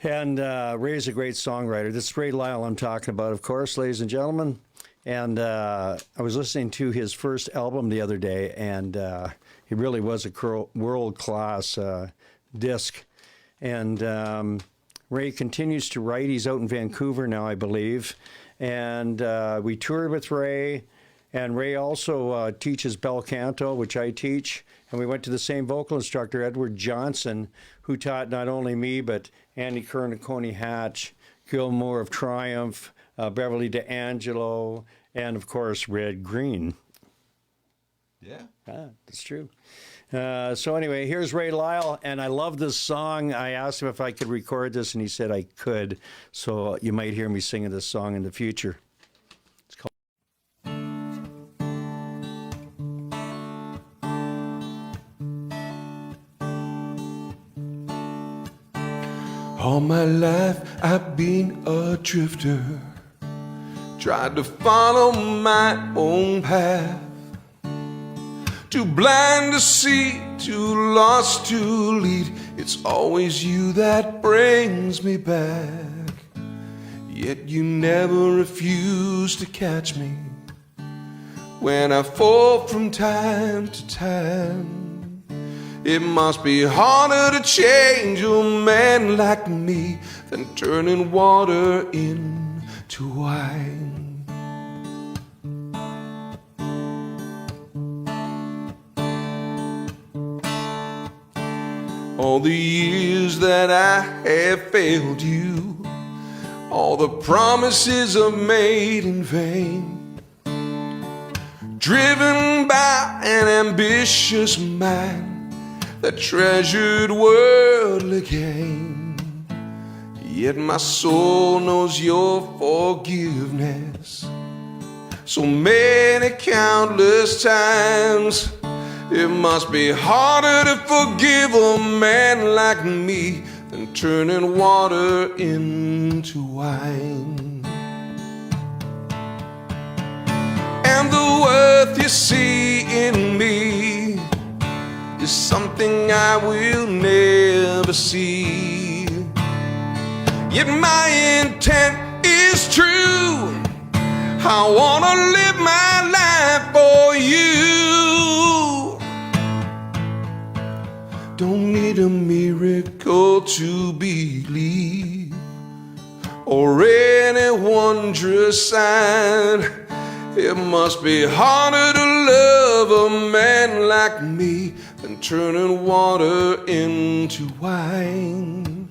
And Ray's a great songwriter. This is Ray Lyle I'm talking about, of course, ladies and gentlemen. And I was listening to his first album the other day, and he really was a world-class disc. And Ray continues to write. He's out in Vancouver now, I believe. And we toured with Ray. And Ray also teaches bel canto, which I teach. And we went to the same vocal instructor, Edward Johnson, who taught not only me, but Andy Kern and Coney Hatch, Gilmore of Triumph, Beverly D'Angelo, and of course Red Green. Yeah. That's true. So anyway, here's Ray Lyle, and I love this song. I asked him if I could record this, and he said I could. So you might hear me singing this song in the future. It's called All my life I've been a drifter, tried to follow my own path. Too blind to see, too lost to lead. It's always you that brings me back. Yet you never refuse to catch me when I fall from time to time. It must be harder to change a man like me than turning water into wine. All the years that I have failed you, all the promises I've made in vain, driven by an ambitious mind that treasured worldly gain. Yet my soul knows your forgiveness so many countless times. It must be harder to forgive a man like me than turning water into wine. And the worth you see in me is something I will never see. Yet my intent is true. I wanna live my life for you. Don't need a miracle to believe, or any wondrous sign. It must be harder to love a man like me than turning water into wine.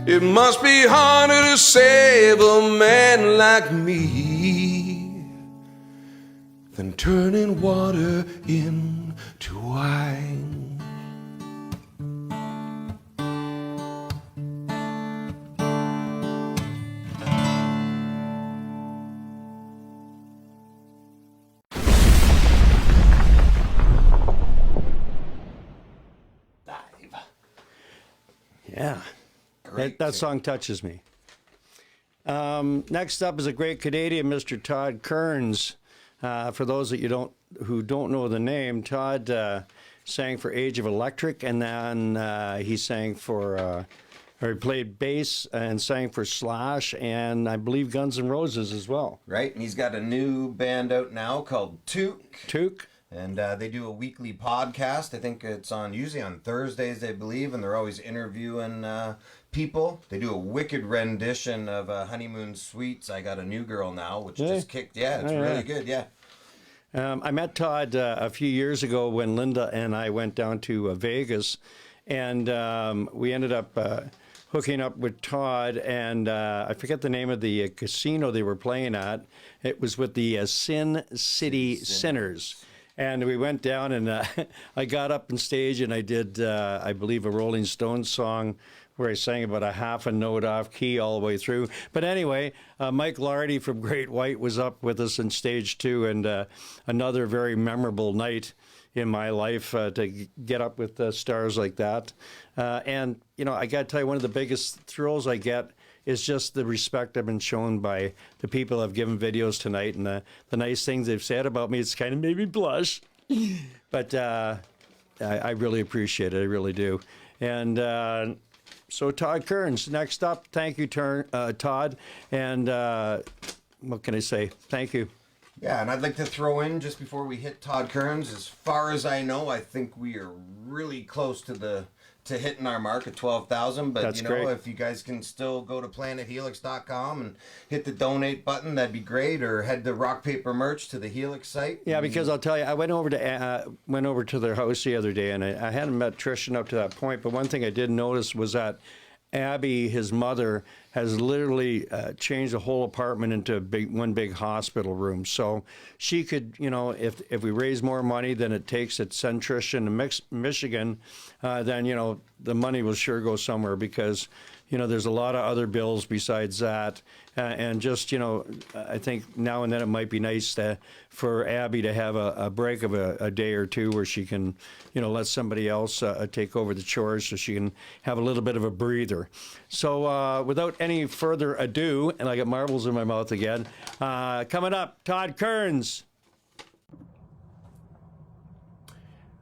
It must be harder to save a man like me than turning water into wine. Yeah. Great That tune. song touches me. Next up is a great Canadian, Mr. Todd Kearns. For those that who don't know the name, Todd sang for Age of Electric, and then he sang for, or he played bass and sang for Slash, and I believe Guns N' Roses as well. Right, and he's got a new band out now called Took. And they do a weekly podcast. I think it's usually on Thursdays, I believe, and they're always interviewing people. They do a wicked rendition of Honeymoon Suites, I Got a New Girl Now, which just kicked. Yeah, it's really good, yeah. I met Todd a few years ago when Linda and I went down to Vegas, and we ended up hooking up with Todd, and I forget the name of the casino they were playing at. It was with the Sin City Sinners. And we went down, and I got up on stage, and I did, I believe, a Rolling Stones song where I sang about a half a note off key all the way through. But anyway, Mike Lardy from Great White was up with us on stage too, and another very memorable night in my life to get up with stars like that. And, you know, I got to tell you, one of the biggest thrills I get is just the respect I've been shown by the people I've given videos tonight, and the nice things they've said about me. It's kind of made me blush. But I really appreciate it. I really do. And so Todd Kearns, next up. Thank you, Todd. And what can I say? Thank you. Yeah, and I'd like to throw in, just before we hit Todd Kearns, as far as I know, I think we are really close to hitting our mark at 12,000. But, That's you know, great. if you guys can still go to planethelix.com and hit the donate button, that'd be great. Or head to Rock Paper Merch to the Helix site. Yeah, because I'll tell you, I went over to their house the other day, and I hadn't met Tristan up to that point. But one thing I did notice was that Abby, his mother, has literally changed the whole apartment into one big hospital room. So she could, you know, if we raise more money than it takes at St. Tristan in Michigan, then, you know, the money will sure go somewhere, because, you know, there's a lot of other bills besides that. And just, you know, I think now and then it might be nice for Abby to have a break of a day or two where she can, you know, let somebody else take over the chores so she can have a little bit of a breather. So without any further ado, and I got marbles in my mouth again, coming up, Todd Kearns.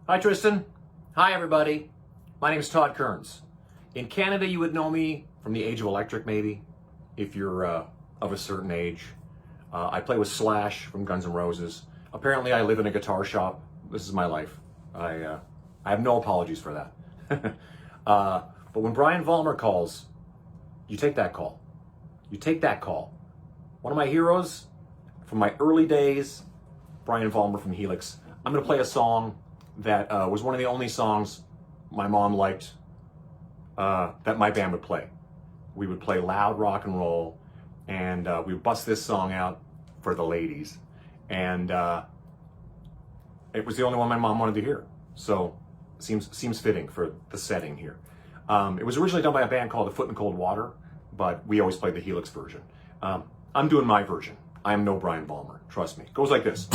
Hi, Tristan. Hi, everybody. My name is Todd Kearns. In Canada, you would know me from the Age of Electric, maybe, if you're of a certain age. I play with Slash from Guns N' Roses. Apparently, I live in a guitar shop. This is my life. I have no apologies for that. But when Brian Vollmer calls, you take that call. You take that call. One of my heroes from my early days, Brian Vollmer from Helix. I'm going to play a song that was one of the only songs my mom liked that my band would play. We would play loud rock and roll, and we would bust this song out for the ladies. And it was the only one my mom wanted to hear. So seems fitting for the setting here. It was originally done by a band called A Foot in Cold Water, but we always played the Helix version. I'm doing my version. I am no Brian Vollmer, trust me. It goes like this.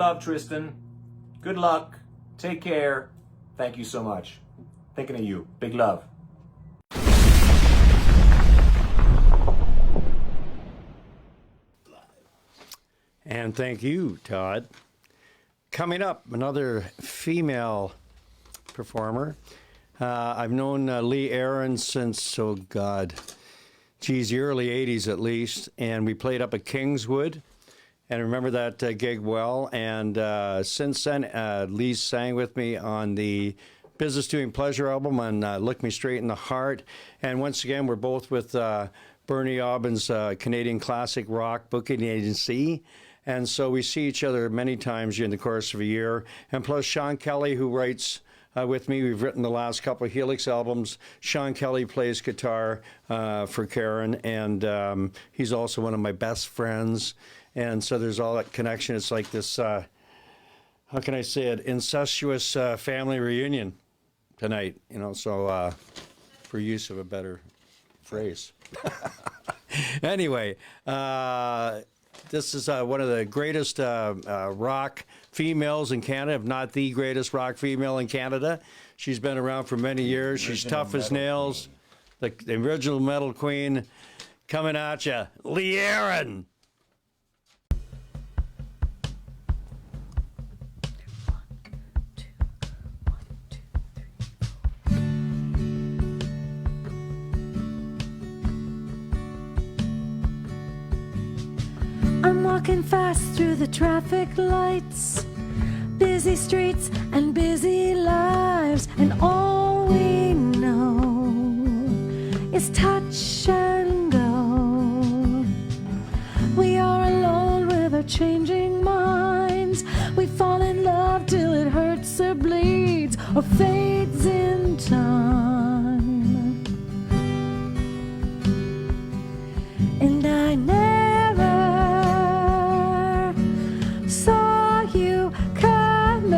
love, Tristan. Good luck. Take care. Thank you so much. Thinking of you. Big love. And thank you, Todd. Coming up, another female performer. I've known Lee Aaron since, the early 80s at least, and we played up at Kingswood, and I remember that gig well, and since then, Lee sang with me on the Business Doing Pleasure album on Look Me Straight in the Heart, and once again, we're both with Bernie Aubin's Canadian Classic Rock Booking Agency, and so we see each other many times during the course of a year, and plus Sean Kelly, who writes with me. We've written the last couple of Helix albums. Sean Kelly plays guitar for Karen, and he's also one of my best friends. And so there's all that connection. It's like this, how can I say it, incestuous family reunion tonight, you know, so for use of a better phrase. Anyway, this is one of the greatest rock females in Canada, if not the greatest rock female in Canada. She's been around for many years. She's tough as nails. The original metal queen coming at you, Lee Aaron. I'm walking fast through the traffic lights, busy streets and busy lives, and all we know is touch and go. We are alone with our changing minds. We fall in love till it hurts or bleeds or fades in time. And I never saw you coming,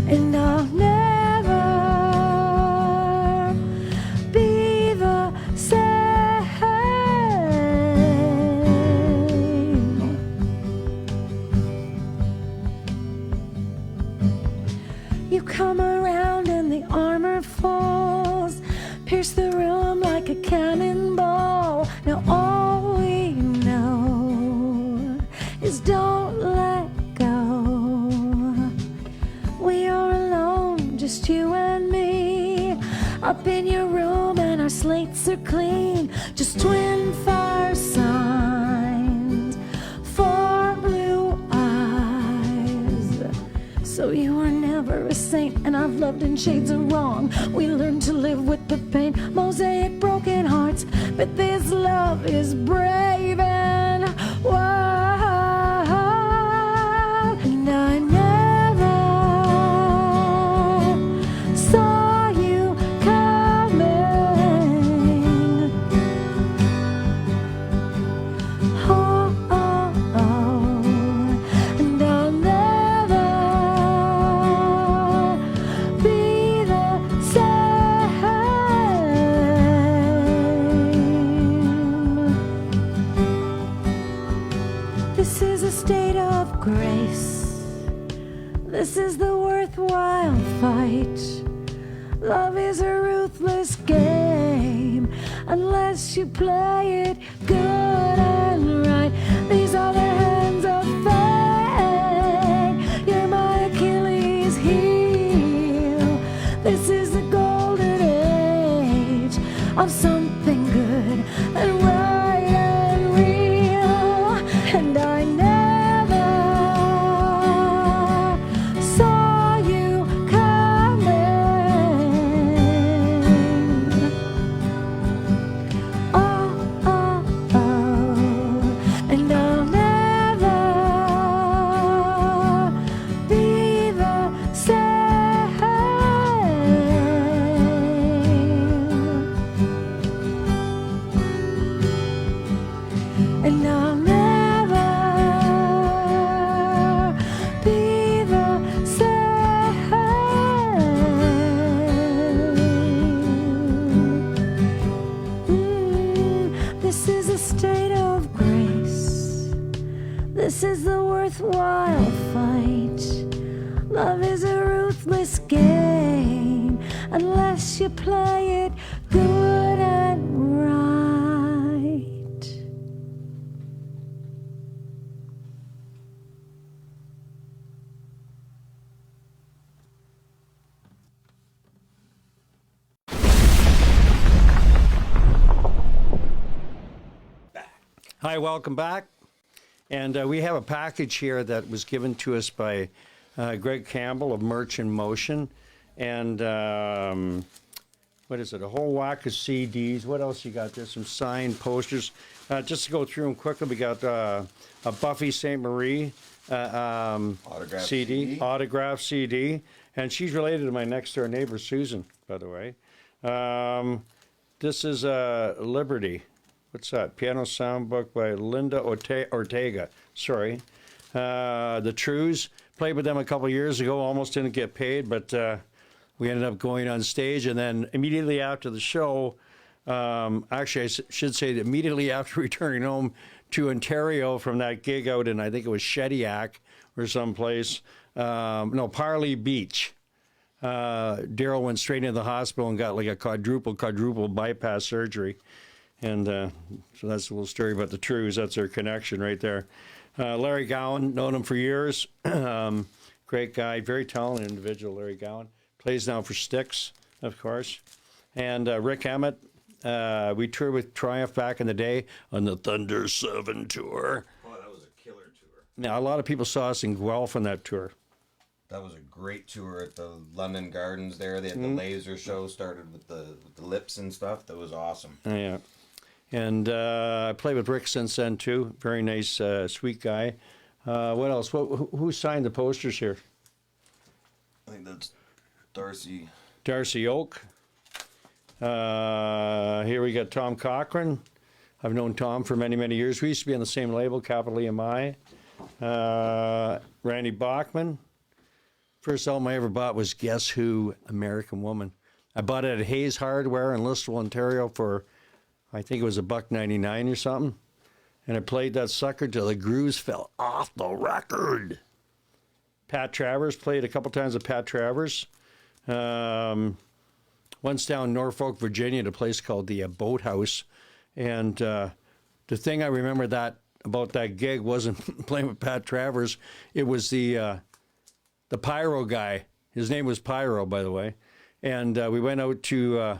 and I'll never be the same. You come around and the armor falls, pierce the room like a cannonball. Now all we know is don't let go. We are alone, just you and me, up in your room and our slates are clean. Just twin fire signs for blue eyes. So you were never a saint, and I've loved in shades of wrong. We learned to live with the pain, mosaic broken hearts, but this love is brave and wild. And I never saw you coming. Oh, oh, oh. And I'll never be the same. This is a state of grace. This is the worthwhile fight. Love is a ruthless game unless you play it good and right. These are the hands of fate. You're my Achilles heel. This is the golden age of something good and right and real. And I never saw you coming. Oh, oh, oh. is the worthwhile fight. Love is a ruthless game unless you play it good and right. Hi, welcome back. And we have a package here that was given to us by Greg Campbell of Merch in Motion. And what is it? A whole whack of CDs. What else you got? There's some signed posters. Just to go through them quickly, we got a Buffy St. Marie Autograph CD. Autograph CD. And she's related to my next door neighbor, Susan, by the way. This is Liberty. What's that? Piano Soundbook by Linda Ortega. Sorry. The Trues. Played with them a couple years ago. Almost didn't get paid, but we ended up going on stage. And then immediately after the show, actually I should say that immediately after returning home to Ontario from that gig out in, I think it was Shediac or someplace. No, Parley Beach. Daryl went straight into the hospital and got like a quadruple bypass surgery. And so that's a little story about the Trues. That's their connection right there. Larry Gowan, known him for years. Great guy, very talented individual, Larry Gowan. Plays now for Styx, of course. And Rick Emmett, we toured with Triumph back in the day on the Thunder 7 tour. Oh, that was a killer tour. Now, a lot of people saw us in Guelph on that tour. That was a great tour at the London Gardens there. They had the laser show, started with the lips and stuff. That was awesome. Yeah. And I played with Rick since then, too. Very nice, sweet guy. What else? Who signed the posters here? I think that's Darcy. Darcy Oak. Here we got Tom Cochran. I've known Tom for many, many years. We used to be on the same label, Capital EMI. Randy Bachman. First album I ever bought was Guess Who, American Woman. I bought it at Hayes Hardware in Listowel, Ontario for, I think it was $1.99 or something. And I played that sucker till the grooves fell off the record. Pat Travers, played a couple times with Pat Travers. Once down Norfolk, Virginia, at a place called the Boathouse. And the thing I remember about that gig wasn't playing with Pat Travers. It was the Pyro guy. His name was Pyro, by the way. And we went out to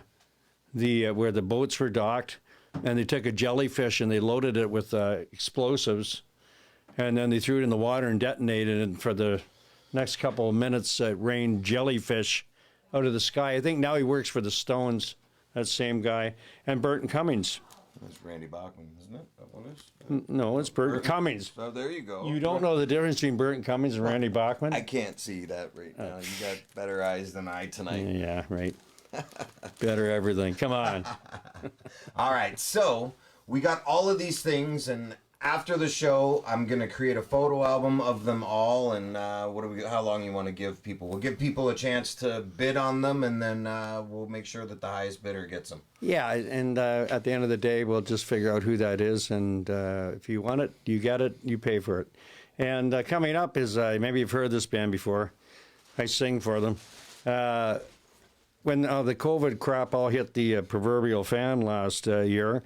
where the boats were docked, and they took a jellyfish and they loaded it with explosives, and then they threw it in the water and detonated it. And for the next couple of minutes, it rained jellyfish out of the sky. I think now he works for the Stones, that same guy. And Burton Cummings. That's Randy Bachman, isn't it? That one is? No, it's Burton Cummings. Oh, there you go. You don't know the difference between Burton Cummings and Randy Bachman? I can't see that right now. You got better eyes than I tonight. Yeah, right. Better everything. Come on. All right, so we got all of these things, and after the show, I'm gonna create a photo album of them all. And how long you want to give people? We'll give people a chance to bid on them, and then we'll make sure that the highest bidder gets them. Yeah, and at the end of the day, we'll just figure out who that is, and if you want it, you get it, you pay for it. And coming up is maybe you've heard this band before. I sing for them. When the COVID crap all hit the proverbial fan last year,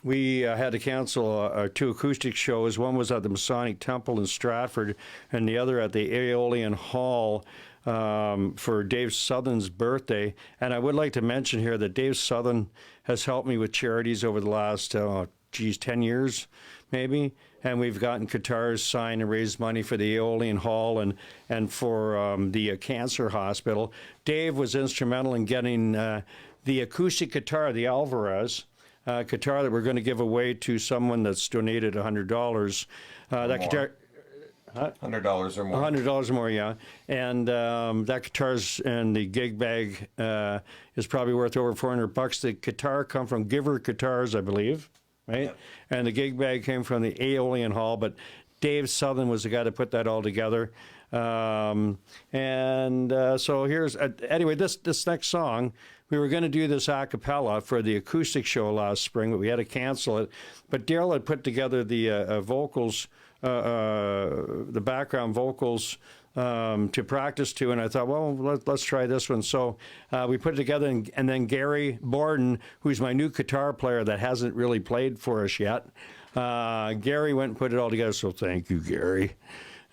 we had to cancel 2 acoustic shows. One was at the Masonic Temple in Stratford, and the other at the Aeolian Hall for Dave Southern's birthday. And I would like to mention here that Dave Southern has helped me with charities over the last, 10 years, maybe. And we've gotten guitars signed and raised money for the Aeolian Hall and for the cancer hospital. Dave was instrumental in getting the acoustic guitar, the Alverez, guitar that we're going to give away to someone that's donated $100. That guitar, $100 or more. $100 or more, yeah. And that guitar's and the gig bag is probably worth over $400. The guitar come from Giver Guitars, I believe, right? Yep. And the gig bag came from the Aeolian Hall, but Dave Southern was the guy that put that all together. So here's anyway. This next song we were going to do this a cappella for the acoustic show last spring, but we had to cancel it. But Daryl had put together the vocals, the background vocals to practice to, and I thought, well, let's try this one. So we put it together, and then Gary Borden, who's my new guitar player that hasn't really played for us yet, Gary went and put it all together, so thank you, Gary.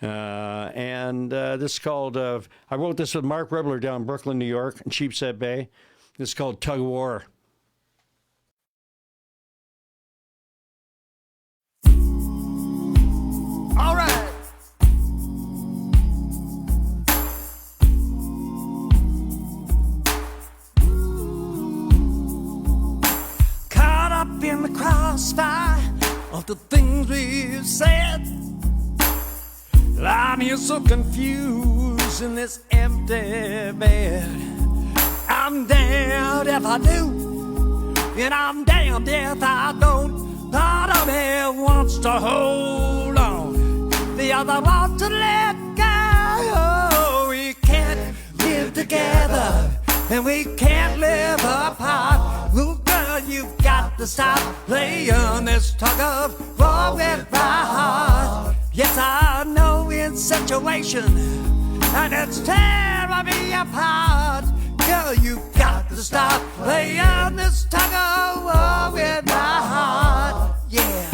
And this is called, I wrote this with Mark Ribbler down in Brooklyn, New York, in Sheepshead Bay. This is called Tug of War. All right. Caught up in the crossfire of the things we've said. I'm here so confused in this empty bed. I'm damned if I do, and I'm damned if I don't. Part of me wants to hold on, the other wants to let go. We can't live together, and we can't live apart. Ooh, girl, you've got to stop playing this tug of war with my heart. Yes, I know it's situation, and it's tearing me apart. Girl, you got to stop playing this tug of war with my heart. Yeah.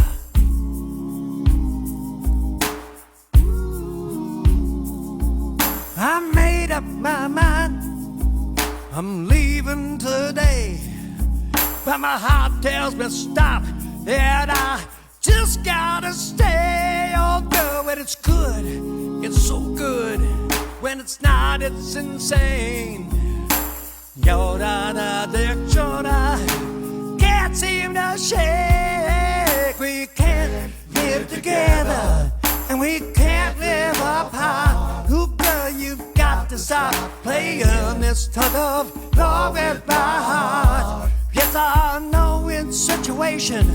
I made up my mind, I'm leaving today, but my heart tells me stop, and I just gotta stay. Oh girl, when it's good, it's so good. When it's not, it's insane. Your addiction I can't seem to shake. We can't live together, and we can't live apart. Ooh, girl, you've got to stop playing this tug of war with my heart. Yes, I know it's situation,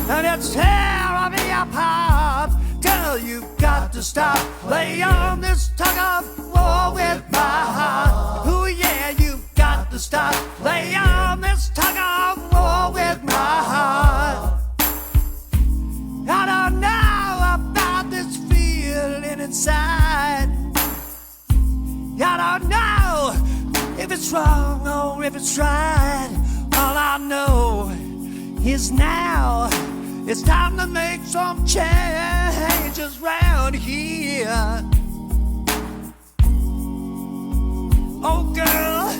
and it's tearing me apart. Girl, you've got to stop playing this tug of war with my heart. Ooh, yeah, you've got to stop playing this tug of war with my heart. I don't know about this feeling inside. I don't know if it's wrong or if it's right. All I know is now it's time to make some changes round here. Oh, girl.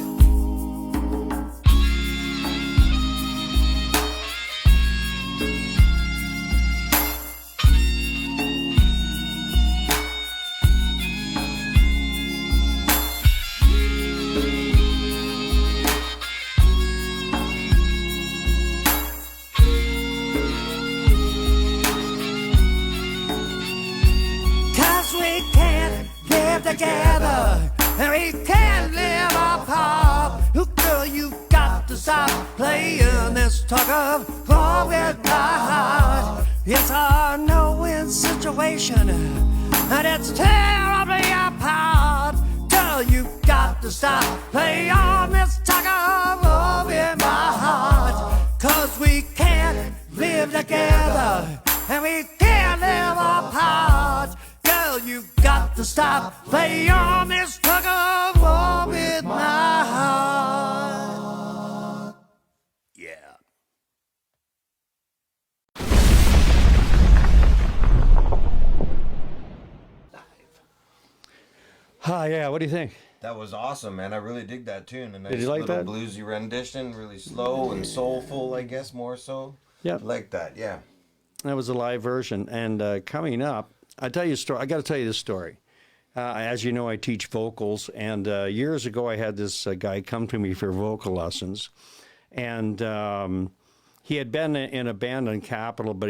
Together, and we can't live apart. Oh, girl, you've got to stop playing this tug of war with my heart. It's a no-win situation, and it's tearing me apart. Girl, you've got to stop playing this tug of war with my heart. 'Cause we can't live together, and we can't live apart. Girl, you've got to stop playing this tug of war with my heart. Yeah. Hi, yeah, what do you think? That was awesome, man. I really dig that tune. A nice Did you like little that? bluesy rendition, really slow and soulful, I guess, more so. Yeah. I like that, yeah. That was a live version. And coming up, I tell you a story. I got to tell you this story. As you know, I teach vocals, and years ago I had this guy come to me for vocal lessons, and he had been in a band on Capitol, but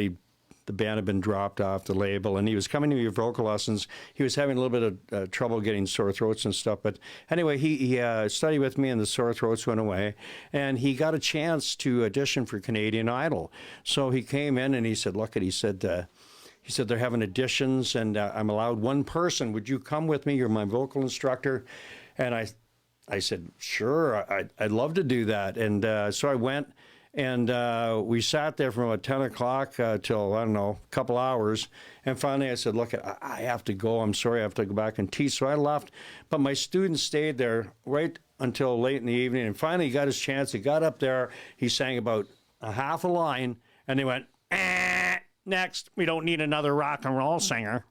the band had been dropped off the label, and he was coming to me for vocal lessons. He was having a little bit of trouble getting sore throats and stuff, but anyway, he studied with me, and the sore throats went away, and he got a chance to audition for Canadian Idol. So he came in, and he said, look, he said, they're having auditions, and I'm allowed one person. Would you come with me? You're my vocal instructor. And I said, sure, I'd love to do that. And so I went, and we sat there from about 10 o'clock till, I don't know, a couple hours. And finally I said, look, I have to go. I'm sorry, I have to go back and teach. So I left. But my students stayed there right until late in the evening. And finally he got his chance. He got up there. He sang about a half a line. And they went, next, we don't need another rock and roll singer.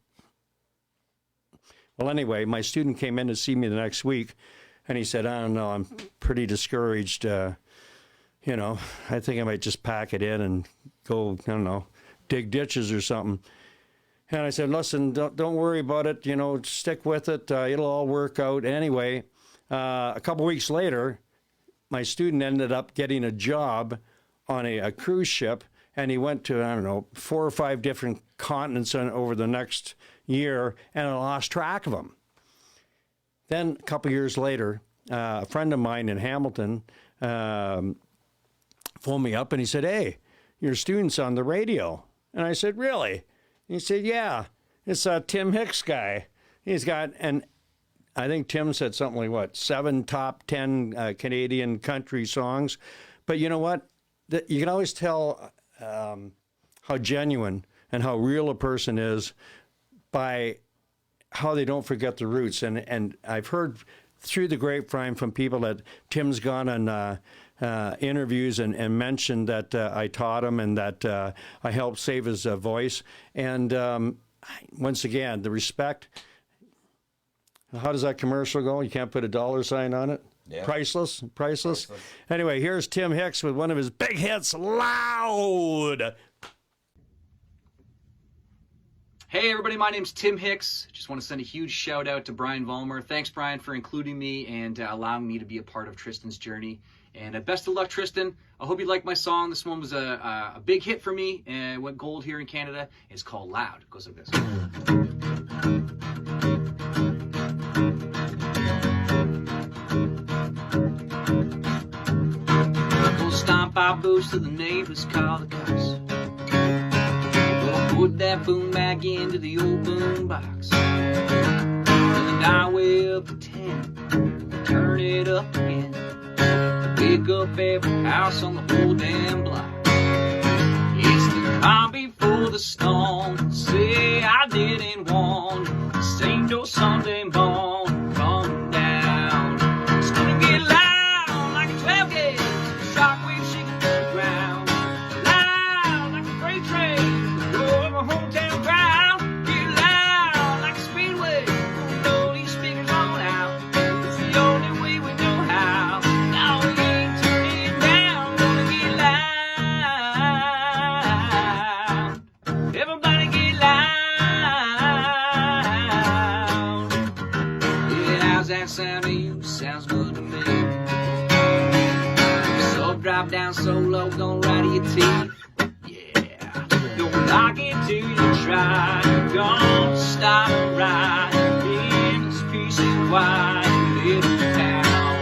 Well, anyway, my student came in to see me the next week. And he said, I don't know, I'm pretty discouraged. You know, I think I might just pack it in and go, I don't know, dig ditches or something. And I said, listen, don't worry about it. You know, stick with it. It'll all work out. Anyway, a couple weeks later, my student ended up getting a job on a cruise ship. And he went to, I don't know, 4 or 5 different continents over the next year, and I lost track of him. Then a couple years later, a friend of mine in Hamilton phoned me up and he said, hey, your student's on the radio. And I said, really? And he said, yeah, it's a Tim Hicks guy. He's got, and I think Tim said something like, what, 7 top 10 Canadian country songs. But you know what? You can always tell how genuine and how real a person is by how they don't forget the roots. And I've heard through the grapevine from people that Tim's gone on interviews and mentioned that I taught him and that I helped save his voice. And once again, the respect. How does that commercial go? You can't put a dollar sign on it? Yeah. Priceless. Anyway, here's Tim Hicks with one of his big hits, Loud. Hey everybody, my name's Tim Hicks. Just want to send a huge shout out to Brian Vollmer. Thanks Brian for including me and allowing me to be a part of Tristan's journey. And best of luck, Tristan. I hope you like my song. This one was a big hit for me and went gold here in Canada. It's called Loud. It goes like this. Go stomp our boots to the neighbors, call the cops. Put that boom back into the old boom box. And then I will pretend, turn it up again. Pick up every house on the whole damn block. It's the calm before the storm. Say I didn't want this ain't no Sunday morning coming down. It's gonna get loud like a 12 gauge, shockwave shaking the ground. Loud like a freight train. Hometown crowd, get loud like a speedway. Blow these speakers on out. It's the only way we know how. Now we ain't turning down, gonna get loud. Everybody get loud. Yeah, how's that sound to you? Sounds good to me. So drop down so low, gonna rattle your teeth. Knock it till you try. You're gonna stop right in this peace and wide little town.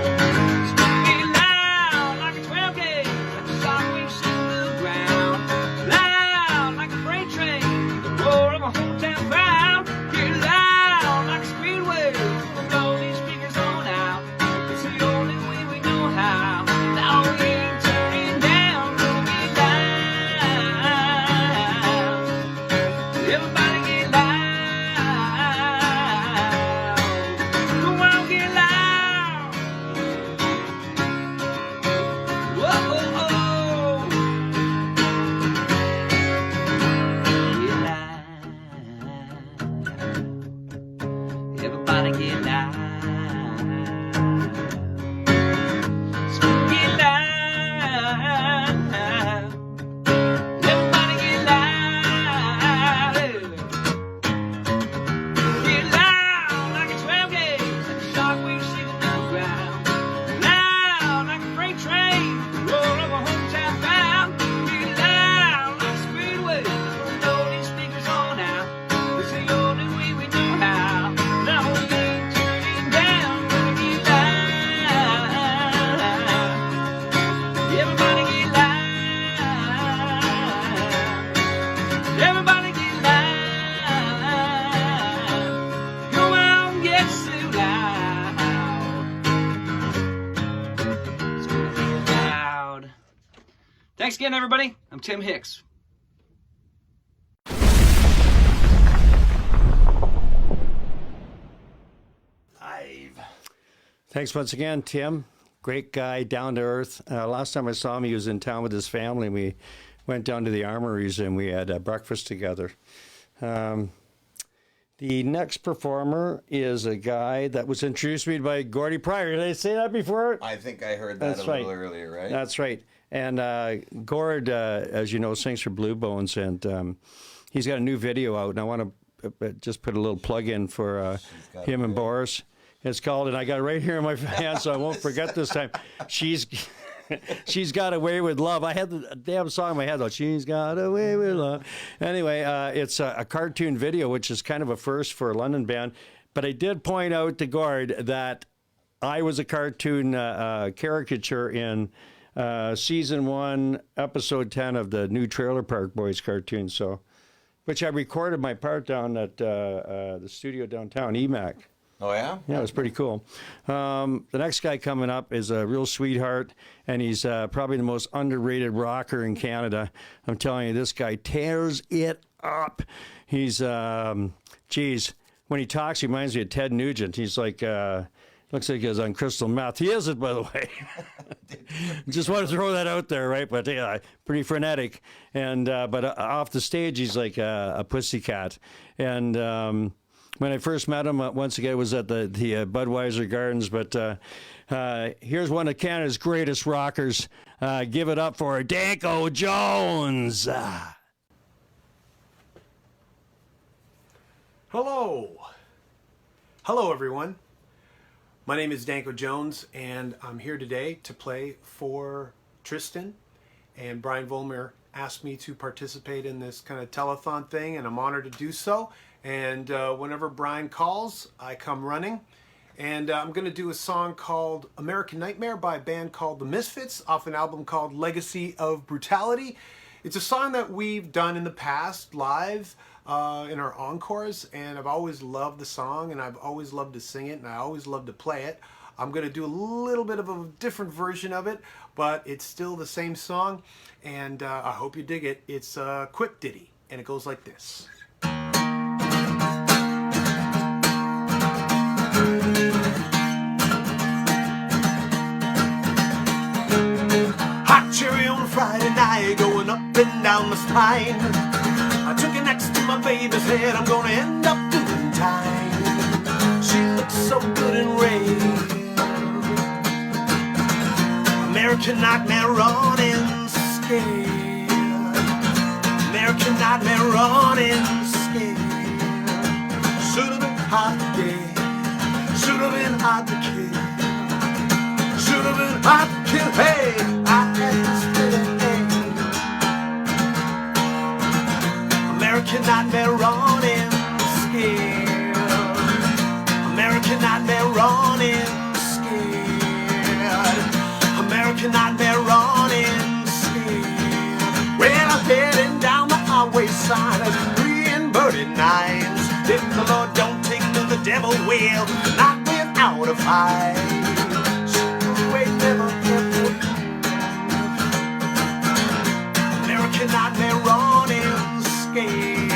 It's gonna get loud like a 12 gauge, like a shockwave shaking the ground. Loud like a freight train, the roar of a hometown crowd. Get loud like a speedway, blow these speakers on out. It's the only way we know how. Now we ain't turning down, gonna get loud. Everybody get loud. Come on, get loud. Whoa, get loud. Everybody get loud. So get loud. Everybody get loud. Get loud like a 12 gauge, like a shockwave shaking the ground. Loud like a freight train, roar of a hometown crowd. Get loud like a speedway, blow these speakers on out. It's the only way we know how. Now we ain't turning down, Thanks again, everybody. I'm Tim Hicks. Thanks once again, Tim. Great guy, down to earth. Last time I saw him, he was in town with his family. We went down to the armories and we had breakfast together. The next performer is a guy that was introduced to me by Gordy Pryor. Did I say that before? I think I heard that little earlier, right? That's right. And Gord, as you know, sings for Blue Bones, and he's got a new video out. And I want to just put a little plug in for him and Boris. It's called, and I got it right here in my hand, so I won't forget this time. She's Got Away with Love. I had the damn song in my head, though. She's Got Away with Love. Anyway, it's a cartoon video, which is kind of a first for a London band. But I did point out to Gord that I was a cartoon caricature in season 1, episode 10 of the new Trailer Park Boys cartoon. So, which I recorded my part down at the studio downtown, EMAC. Oh, yeah? Yeah, it was pretty cool. The next guy coming up is a real sweetheart, and he's probably the most underrated rocker in Canada. I'm telling you, this guy tears it up. He's, geez, when he talks, he reminds me of Ted Nugent. He's like, looks like he's on crystal meth. He isn't, by the way. Just want to throw that out there, right? But yeah, pretty frenetic. And but off the stage, he's like a pussycat. And when I first met him, once again, it was at the Budweiser Gardens. But here's one of Canada's greatest rockers. Give it up for Danko Jones. Hello. Hello, everyone. My name is Danko Jones, and I'm here today to play for Tristan. And Brian Vollmer asked me to participate in this kind of telethon thing, and I'm honored to do so. And whenever Brian calls, I come running. And I'm going to do a song called American Nightmare by a band called The Misfits off an album called Legacy of Brutality. It's a song that we've done in the past live in our encores, and I've always loved the song, and I've always loved to sing it, and I always love to play it. I'm going to do a little bit of a different version of it, but it's still the same song, and I hope you dig it. It's a quick ditty, and it goes like this. Hot cherry on a Friday night, going up and down the spine. I took it next to my baby's head, I'm gonna end up doing time. She looks so good in red. American Nightmare running scared. American Nightmare running scared. Should have been hot today. Should have been hot to kill. Should have been hot to kill. Hey, I had to spit it. American Nightmare running scared. American Nightmare running scared. American Nightmare running scared. Well, I'm heading down the highway side of 3 and birdie nines. If the Lord don't take me, the devil will. Not without a fight. Wait, never, never. American Nightmare running scared.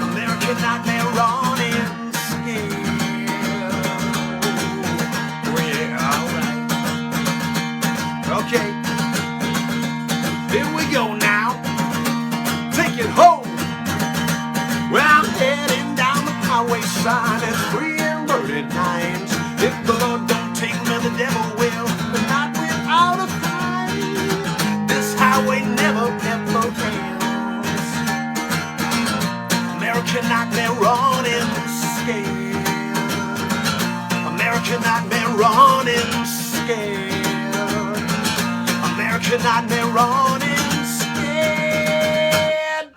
American Nightmare running scared. Well, yeah, alright. Okay. Here we go now. Take it home. Well, I'm heading down the highway sign. It's 3 and birdie nines. If the Lord don't take me, the devil will. But not without a fight. This highway never ever ends. American Nightmare running scared. American Nightmare running scared. American Nightmare running scared.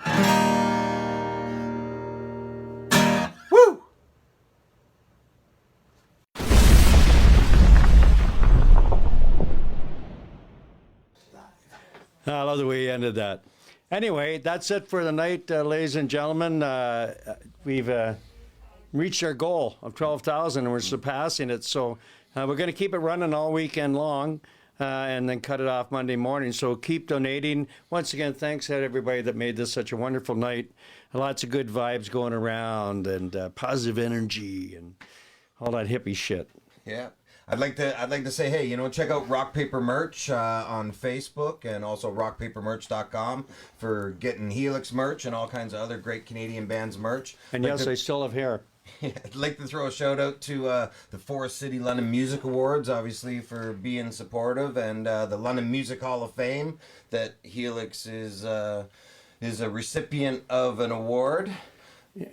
Woo! I love the way you ended that. Anyway, that's it for the night, ladies and gentlemen. We've reached our goal of 12,000 and we're surpassing it. So we're going to keep it running all weekend long. and then cut it off Monday morning. So keep donating. Once again, thanks to everybody that made this such a wonderful night. Lots of good vibes going around and positive energy and all that hippie shit. Yeah. I'd like to say, hey, check out Rock Paper Merch on Facebook and also rockpapermerch.com for getting Helix merch and all kinds of other great Canadian bands merch. And yes, I still have hair. I'd like to throw a shout out to the Forest City London Music Awards, obviously, for being supportive, and the London Music Hall of Fame that Helix is a recipient of an award.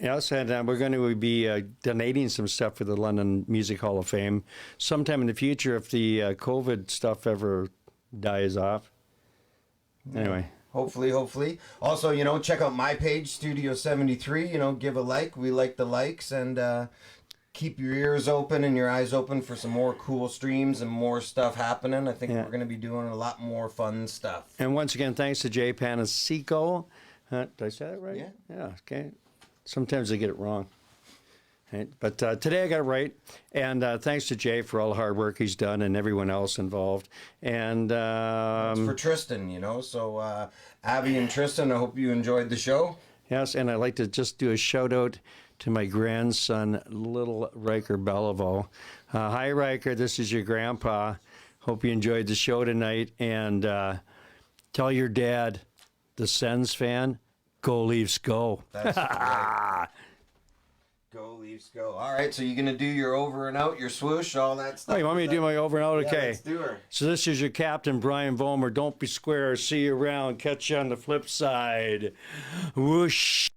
Yes, and we're going to be donating some stuff for the London Music Hall of Fame sometime in the future if the COVID stuff ever dies off. Anyway. Hopefully. Also, check out my page, Studio 73. Give a like. We like the likes. And keep your ears open and your eyes open for some more cool streams and more stuff happening. I think we're going to be doing a lot more fun stuff. And once again, thanks to Jay Panasico. Did I say that right? Yeah. Yeah, okay. Sometimes I get it wrong. Right. But today I got it right. And thanks to Jay for all the hard work he's done and everyone else involved. And it's for Tristan, So Abby and Tristan, I hope you enjoyed the show. Yes, and I'd like to just do a shout out to my grandson, little Riker Belleville. Hi, Riker. This is your grandpa. Hope you enjoyed the show tonight. And tell your dad, the Sens fan, go Leafs, go. That's right. Go Leafs, go. All right, so you're going to do your over and out, your swoosh, all that stuff. Oh, you want me to do my over and out? Okay. Yeah, let's do her. So this is your captain, Brian Vollmer. Don't be square. See you around. Catch you on the flip side. Whoosh.